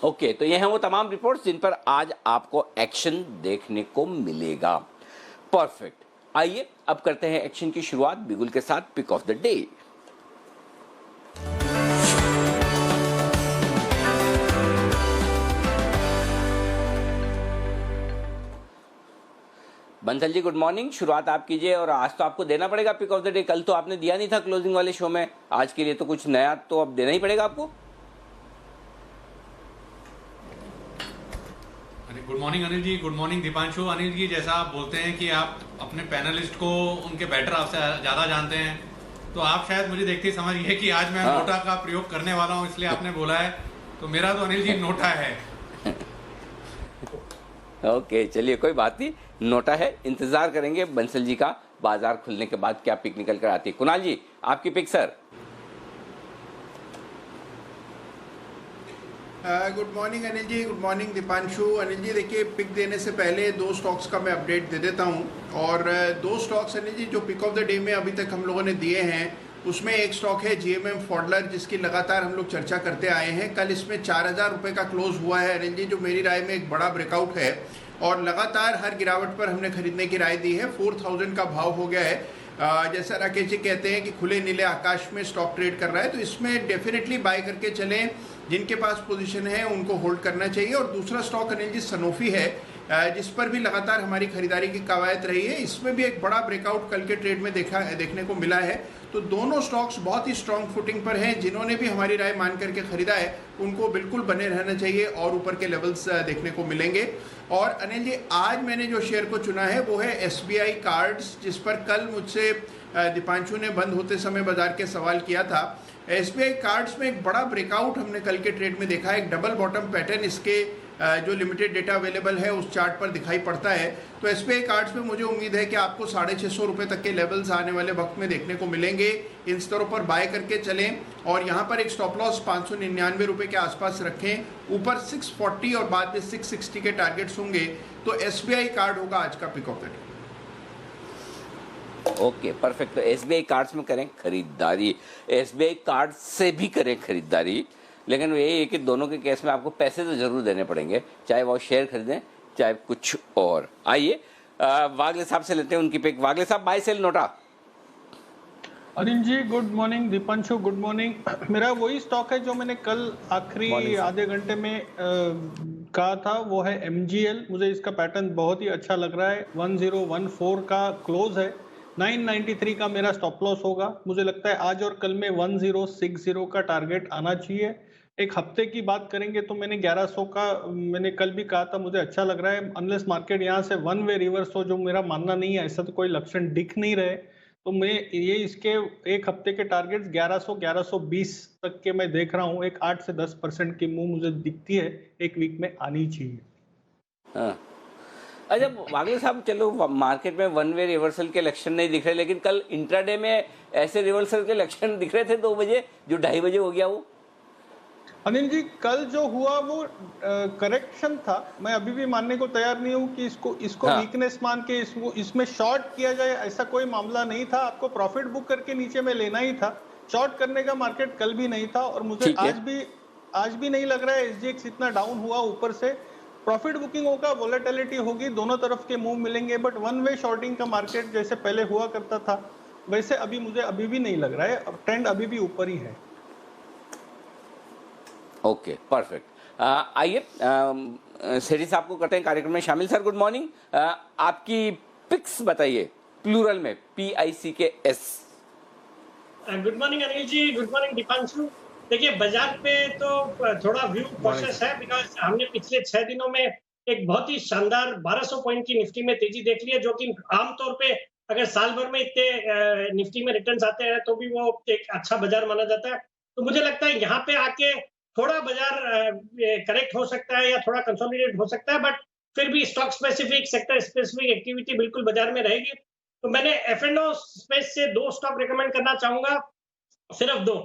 ओके, तो ये हैं वो तमाम रिपोर्ट्स जिन पर आज आपको एक्शन देखने को मिलेगा। परफेक्ट, आइए अब करते हैं एक्शन की शुरुआत बिगुल के साथ pick of the day. Bansal ji good morning, शुरुआत आप कीजिए और आज तो आपको देना पड़ेगा पिक ऑफ द डे, कल तो आपने दिया नहीं था क्लोजिंग वाले शो में, आज के लिए तो कुछ नया तो अब देना ही पड़ेगा आपको। Good morning Anil ji, good morning Deepanshu. Anil जी, जैसा आप बोलते हैं कि आप अपने पैनलिस्ट को उनके बैटर आपसे ज्यादा जानते हैं, तो आप शायद मुझे देखते ही समझिए कि आज मैं नोटा का प्रयोग करने वाला हूं, इसलिए आपने बोला है, तो मेरा तो अनिल जी नोटा है। ओके, चलिए कोई बात नहीं, नोटा है, इंतजार करेंगे बंसल जी का बाजार खुलने के बाद क्या पिक निकल कर आती है। कुणाल जी आपकी pick sir. Good morning Anil ji, good morning Deepanshu. Anil ji देखिए, पिक देने से पहले 2 स्टॉक्स का मैं अपडेट दे देता हूं और 2 स्टॉक्स अनिल जी जो पिक ऑफ द डे में अभी तक हम लोगों ने दिए हैं, उसमें एक स्टॉक है GMM फॉडलर, जिसकी लगातार हम लोग चर्चा करते आए हैं। कल इसमें 4000 रुपये का क्लोज हुआ है अनिल जी, जो मेरी राय में एक बड़ा ब्रेकआउट है और लगातार हर गिरावट पर हमने खरीदने की राय दी है। 4000 का भाव हो गया है। जैसा राकेश जी कहते हैं कि खुले नीले आकाश में स्टॉक ट्रेड कर रहा है, तो इसमें डेफिनेटली बाय करके चलें, जिनके पास पोजीशन है उनको होल्ड करना चाहिए। और दूसरा स्टॉक अनिल जी सनोफी है, जिस पर भी लगातार हमारी खरीदारी की कवायद रही है, इसमें भी एक बड़ा ब्रेकआउट कल के ट्रेड में देखने को मिला है। तो दोनों स्टॉक्स बहुत ही स्ट्रांग फुटिंग पर हैं। जिन्होंने भी हमारी राय मान करके खरीदा है उनको बिल्कुल बने रहना चाहिए और ऊपर के लेवल्स देखने को मिलेंगे। और अनिल जी, आज मैंने जो शेयर को चुना है वो है SBI कार्ड्स, जिस पर कल मुझसे दीपांशु ने बंद होते समय बाजार के सवाल किया था। SBI कार्ड्स में एक बड़ा ब्रेकआउट हमने कल के ट्रेड में देखा है। एक डबल बॉटम पैटर्न इसके जो लिमिटेड डेटा अवेलेबल है उस चार्ट पर दिखाई पड़ता है। तो SBI कार्ड्स में मुझे उम्मीद है कि आपको 650 रुपये तक के लेवल्स आने वाले वक्त में देखने को मिलेंगे। इन स्तरों पर बाय करके चलें और यहाँ पर एक स्टॉप लॉस 599 रुपये के आसपास रखें। ऊपर 640 और बाद में 660 के टारगेट्स होंगे। तो SBI कार्ड होगा आज का pick of the day. Okay perfect, तो SBI कार्ड्स में करें खरीदारी, SBI कार्ड से भी करें खरीदारी, लेकिन यही है कि दोनों के केस में आपको पैसे तो जरूर देने पड़ेंगे, चाहे वो शेयर खरीदें चाहे कुछ और। आइए वागले साहब से लेते हैं उनकी pick. Wagle sahab, buy sell नोटा। Anil ji good morning, Deepanshu good morning. मेरा वही स्टॉक है जो मैंने कल आखिरी आधे घंटे में कहा था, वो है MGL। मुझे इसका पैटर्न बहुत ही अच्छा लग रहा है। 1014 का क्लोज है, 993 का मेरा स्टॉप लॉस होगा। मुझे लगता है आज और कल में 1060 का टारगेट आना चाहिए। एक हफ्ते की बात करेंगे तो मैंने 1100 का मैंने कल भी कहा था, मुझे अच्छा लग रहा है। अनलेस मार्केट यहाँ से वन वे रिवर्स हो, जो मेरा मानना नहीं है, ऐसा तो कोई लक्षण दिख नहीं रहे, तो मैं ये इसके एक हफ्ते के टारगेट्स 1100 1120 तक के मैं देख रहा हूँ। एक 8 से 10% की मूव मुझे दिखती है एक वीक में आनी चाहिए। हाँ। अच्छा वागले साहब, चलो मार्केट में वन वे रिवर्सल के लक्षण नहीं दिख रहे, लेकिन कल इंट्राडे में ऐसे रिवर्सल के लक्षण दिख रहे थे 2 बजे, जो 2:30 बजे हो गया वो। अनिल जी कल जो हुआ वो करेक्शन था। मैं अभी भी मानने को तैयार नहीं हूँ कि इसको हाँ। वीकनेस मान के इसमें शॉर्ट किया जाए, ऐसा कोई मामला नहीं था। आपको प्रॉफिट बुक करके नीचे में लेना ही था, शॉर्ट करने का मार्केट कल भी नहीं था। और मुझे ठीक है। आज भी नहीं लग रहा है SGX इतना डाउन हुआ ऊपर से। प्रॉफिट बुकिंग होगा, वोलेटिलिटी होगी, दोनों तरफ के मूव मिलेंगे, बट वन वे शॉर्टिंग का मार्केट जैसे पहले हुआ करता था वैसे मुझे अभी भी नहीं लग रहा है। ट्रेंड अभी भी ऊपर ही है। Okay perfect. आइए सेठी साहब को करते हैं कार्यक्रम में शामिल। सर गुड मॉर्निंग, आपकी पिक्स बताइए प्लूरल में, PICKS। Good morning Anil ji, good morning Deepanshu. देखिए बाजार पे तो थोड़ा व्यू कॉशियस है, बिकॉज हमने पिछले 6 दिनों में एक बहुत ही शानदार 1200 पॉइंट की निफ्टी में तेजी देख ली है, जो कि आमतौर पे अगर साल भर में इतने निफ्टी में रिटर्न्स आते हैं तो भी वो एक अच्छा बाजार माना जाता है। तो मुझे लगता है यहाँ पे आके थोड़ा बाजार करेक्ट हो सकता है या थोड़ा कंसोलिडेट हो सकता है, बट फिर भी stock specific, sector specific activity बिल्कुल बाजार में रहेगी। तो मैंने F&O स्पेस से 2 स्टॉक रिकमेंड करना चाहूंगा, सिर्फ 2।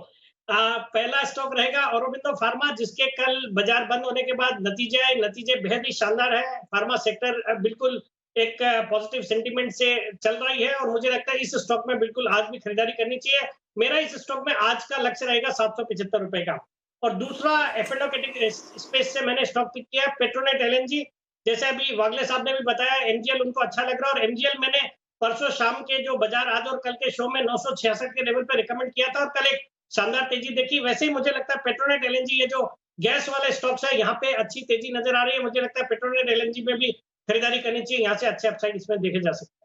पहला स्टॉक रहेगा औरोबिंदो फार्मा, जिसके कल बाजार बंद होने के बाद नतीजे बेहद ही शानदार है। फार्मा सेक्टर बिल्कुल एक पॉजिटिव सेंटीमेंट से चल रही है और मुझे लगता है इस स्टॉक में बिल्कुल आज भी खरीदारी करनी चाहिए। मेरा इस स्टॉक में आज का लक्ष्य रहेगा 775 रुपए का। और दूसरा F&O स्पेस से मैंने स्टॉक पिक किया है पेट्रोनेट LNG। जैसे अभी वागले साहब ने भी बताया, MGL उनको अच्छा लग रहा है, और MGL मैंने परसों शाम के जो बाजार आज और कल के शो में 966 के लेवल पे रिकमेंड किया था और कल एक शानदार तेजी देखी। वैसे ही मुझे लगता है पेट्रोनेट LNG, ये जो गैस वाले स्टॉक्स है, यहाँ पे अच्छी तेजी नजर आ रही है। मुझे लगता है पेट्रोनेट LNG में भी खरीदारी करनी चाहिए, यहाँ से अच्छे अपसाइड इसमें देखे जा सकते हैं।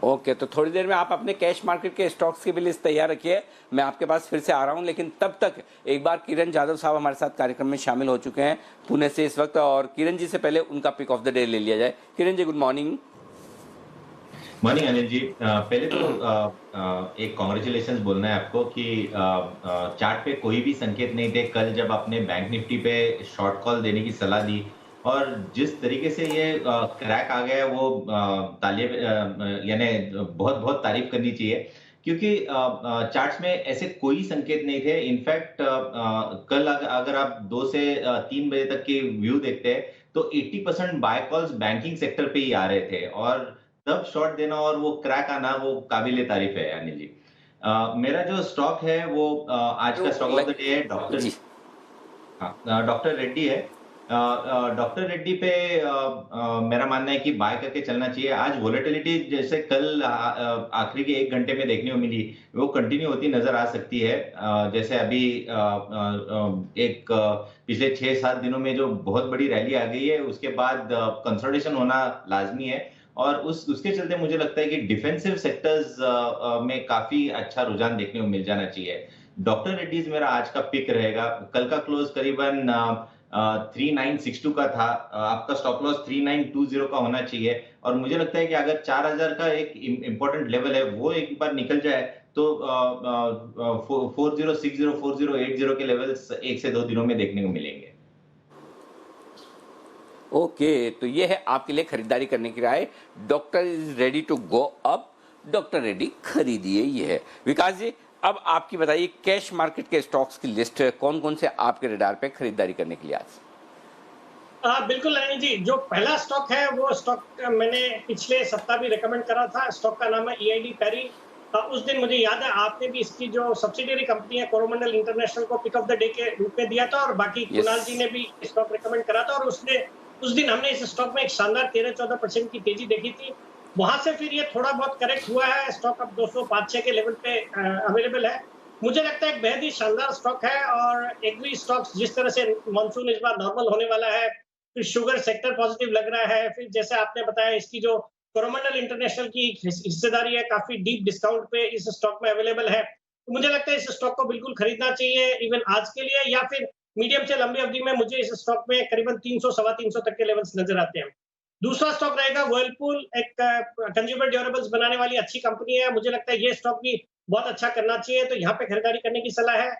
ओके, तो थोड़ी देर में आप अपने कैश मार्केट के स्टॉक्स की भी लिस्ट तैयार रखिए, मैं आपके पास फिर से आ रहा हूं। लेकिन तब तक एक बार किरण जाधव साहब हमारे साथ कार्यक्रम में शामिल हो चुके हैं पुणे से इस वक्त, और किरण जी से पहले उनका पिक ऑफ द डे ले लिया जाए। Kiran ji good morning. Morning Anil जी। पहले तो एक कॉन्ग्रेचुलेशंस बोलना है आपको कि चार्ट पे कोई भी संकेत नहीं थे कल जब आपने बैंक निफ्टी पे शॉर्ट कॉल देने की सलाह दी, और जिस तरीके से ये क्रैक आ गया वो तालियां यानी बहुत तारीफ करनी चाहिए, क्योंकि चार्ट्स में ऐसे कोई संकेत नहीं थे। इनफैक्ट कल अगर आप 2 से 3 बजे तक की व्यू देखते हैं तो 80% बाय कॉल्स बैंकिंग सेक्टर पे ही आ रहे थे, और तब शॉर्ट देना और वो क्रैक आना वो काबिले तारीफ है अनिल जी। मेरा जो स्टॉक है वो आज का स्टॉक ऑफ द डे है डॉक्टर रेड्डी है। डॉक्टर रेड्डी पे मेरा मानना है कि बाय करके चलना चाहिए। आज वोलेटिलिटी जैसे कल आखिरी के 1 घंटे में देखने को मिली, वो कंटिन्यू होती नजर आ सकती है। जैसे अभी एक पिछले 6-7 दिनों में जो बहुत बड़ी रैली आ गई है, उसके बाद कंसोलिडेशन होना लाजमी है, और उसके चलते मुझे लगता है कि डिफेंसिव सेक्टर्स में काफी अच्छा रुझान देखने को मिल जाना चाहिए। डॉक्टर रेड्डीज मेरा आज का पिक रहेगा। कल का क्लोज करीबन 3962 का था, आपका स्टॉप लॉस 3920 का होना चाहिए, और मुझे लगता है कि अगर 4000 का एक इंपॉर्टेंट लेवल है वो एक बार निकल जाए तो 4060 4080 के लेवल्स 1 से 2 दिनों में देखने को मिलेंगे। ओके, तो ये है आपके लिए खरीदारी करने की राय। Doctor is ready to go up, doctor Reddy खरीदिए, ये है। विकास जी अब आपकी बताइए कैश मार्केट के स्टॉक्स की लिस्ट कौन कौन से आपके रडार पे खरीदारी करने के लिए आज? बिल्कुल अनिल जी, जो पहला स्टॉक है वो स्टॉक मैंने पिछले सप्ताह भी रिकमेंड करा था। स्टॉक का नाम है EID पैरी। उस दिन मुझे याद है आपने भी इसकी जो सब्सिडियरी कंपनी है कोरोमंडल इंटरनेशनल को पिक ऑफ द डे के रूप में दिया था, और बाकी कुणाल जी ने भी स्टॉक रिकमेंड करा था, और उस दिन हमने इस स्टॉक में एक शानदार 13-14% की तेजी देखी थी। वहां से फिर ये थोड़ा बहुत करेक्ट हुआ है, स्टॉक अब 205-6 के लेवल पे अवेलेबल है। मुझे लगता है एक बेहद ही शानदार स्टॉक है और एग्री स्टॉक्स जिस तरह से मानसून इस बार नॉर्मल होने वाला है, फिर शुगर सेक्टर पॉजिटिव लग रहा है, फिर जैसे आपने बताया इसकी जो कोरोमंडल इंटरनेशनल की हिस्सेदारी है काफी डीप डिस्काउंट पे इस स्टॉक में अवेलेबल है। तो मुझे लगता है इस स्टॉक को बिल्कुल खरीदना चाहिए इवन आज के लिए, या फिर मीडियम से लंबी अवधि में मुझे इस स्टॉक में करीबन 300 सवा 300 तक के लेवल्स नजर आते हैं। दूसरा स्टॉक रहेगा वर्लपूल, एक कंज्यूमर ड्यूरेबल्स बनाने वाली अच्छी कंपनी है, मुझे लगता है ये स्टॉक भी बहुत अच्छा करना चाहिए, तो यहाँ पे खरीदारी करने की सलाह है।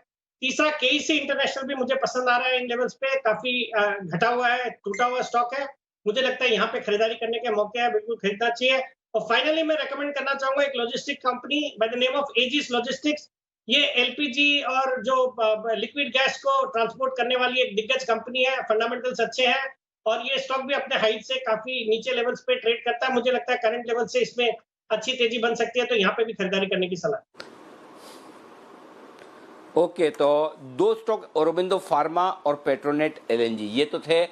तीसरा केईसी इंटरनेशनल भी मुझे पसंद आ रहा है, इन लेवल्स पे काफी घटा हुआ है, टूटा हुआ स्टॉक है, मुझे लगता है यहाँ पे खरीदारी करने के मौके हैं, बिल्कुल खरीदना चाहिए। और फाइनली मैं रेकमेंड करना चाहूंगा एक logistic company by the name of Aegis logistics. ये एलपीजी और जो लिक्विड गैस को ट्रांसपोर्ट करने वाली एक दिग्गज कंपनी है, फंडामेंटल्स अच्छे हैं और ये स्टॉक भी अपने हाइट से काफी नीचे लेवल्स पे ट्रेड करता है, मुझे लगता है करंट लेवल से इसमें अच्छी तेजी बन सकती है, तो यहाँ पे भी खरीदारी करने की सलाह। ओके, तो दो स्टॉक औरोबिंदो फार्मा और पेट्रोनेट एलएनजी, ये तो थे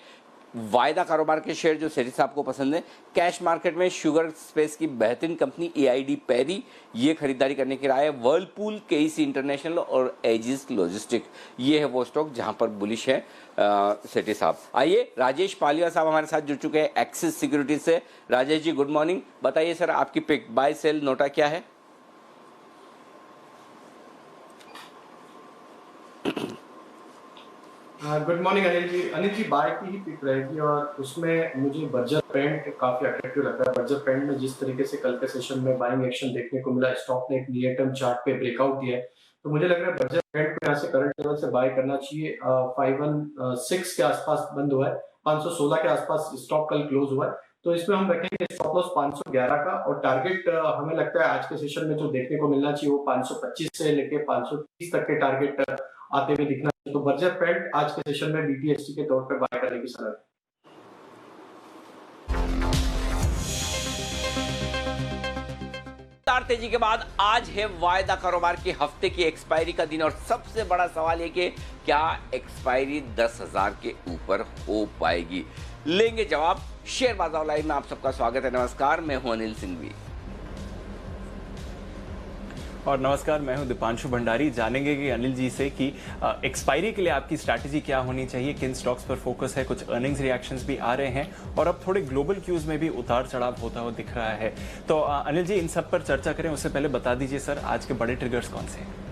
वायदा कारोबार के शेयर जो सेठी साहब को पसंद है। कैश मार्केट में शुगर स्पेस की बेहतरीन कंपनी एआईडी पैरी, ये खरीदारी करने की राय है। वर्लपूल, केईसी इंटरनेशनल और एजिस लॉजिस्टिक, ये है वो स्टॉक जहां पर बुलिश है सेठी साहब। आइए, राजेश पालिया साहब हमारे साथ जुड़ चुके हैं एक्सिस सिक्योरिटीज से। राजेश जी गुड मॉर्निंग, बताइए सर आपकी पिक, बाय सेल नोटा क्या है? गुड मॉर्निंग अनिल जी। अनिल जी बाय की ही पिक रहेगी और उसमें मुझे बर्जर पेंट काफी अट्रैक्टिव लगता है। बर्जर पेंट में जिस तरीके से कल के सेशन में बाइंग एक्शन देखने को मिला, स्टॉक ने एक नियर टर्म चार्ट पे ब्रेकआउट दिया है, तो मुझे लग रहा है बर्जर पेंट को यहाँ से करंट लेवल से बाय करना चाहिए। 516 के आसपास बंद हुआ है, 516 के आसपास स्टॉक कल क्लोज हुआ है, तो इसमें हम रखेंगे स्टॉप लॉस 511 का और टारगेट हमें लगता है आज के सेशन में जो देखने को मिलना चाहिए वो 525 से लेके 530 तक के टारगेट आते हुए दिखना चाहिए। तो बर्जर पेंट आज के सेशन में बीटीएसटी के तौर पे बाय करने की सलाह है। तेजी के बाद आज है वायदा कारोबार के हफ्ते की एक्सपायरी का दिन और सबसे बड़ा सवाल है कि क्या एक्सपायरी 10,000 के ऊपर हो पाएगी? लेंगे जवाब शेयर बाजार लाइव में। आप सबका स्वागत है, नमस्कार, मैं हूं अनिल सिंघवी और नमस्कार, मैं हूं दीपांशु भंडारी। जानेंगे कि अनिल जी से कि एक्सपायरी के लिए आपकी स्ट्रैटेजी क्या होनी चाहिए, किन स्टॉक्स पर फोकस है, कुछ अर्निंग्स रिएक्शंस भी आ रहे हैं और अब थोड़े ग्लोबल क्यूज में भी उतार चढ़ाव होता हुआ दिख रहा है। तो अनिल जी इन सब पर चर्चा करें उससे पहले बता दीजिए सर आज के बड़े ट्रिगर्स कौन से हैं?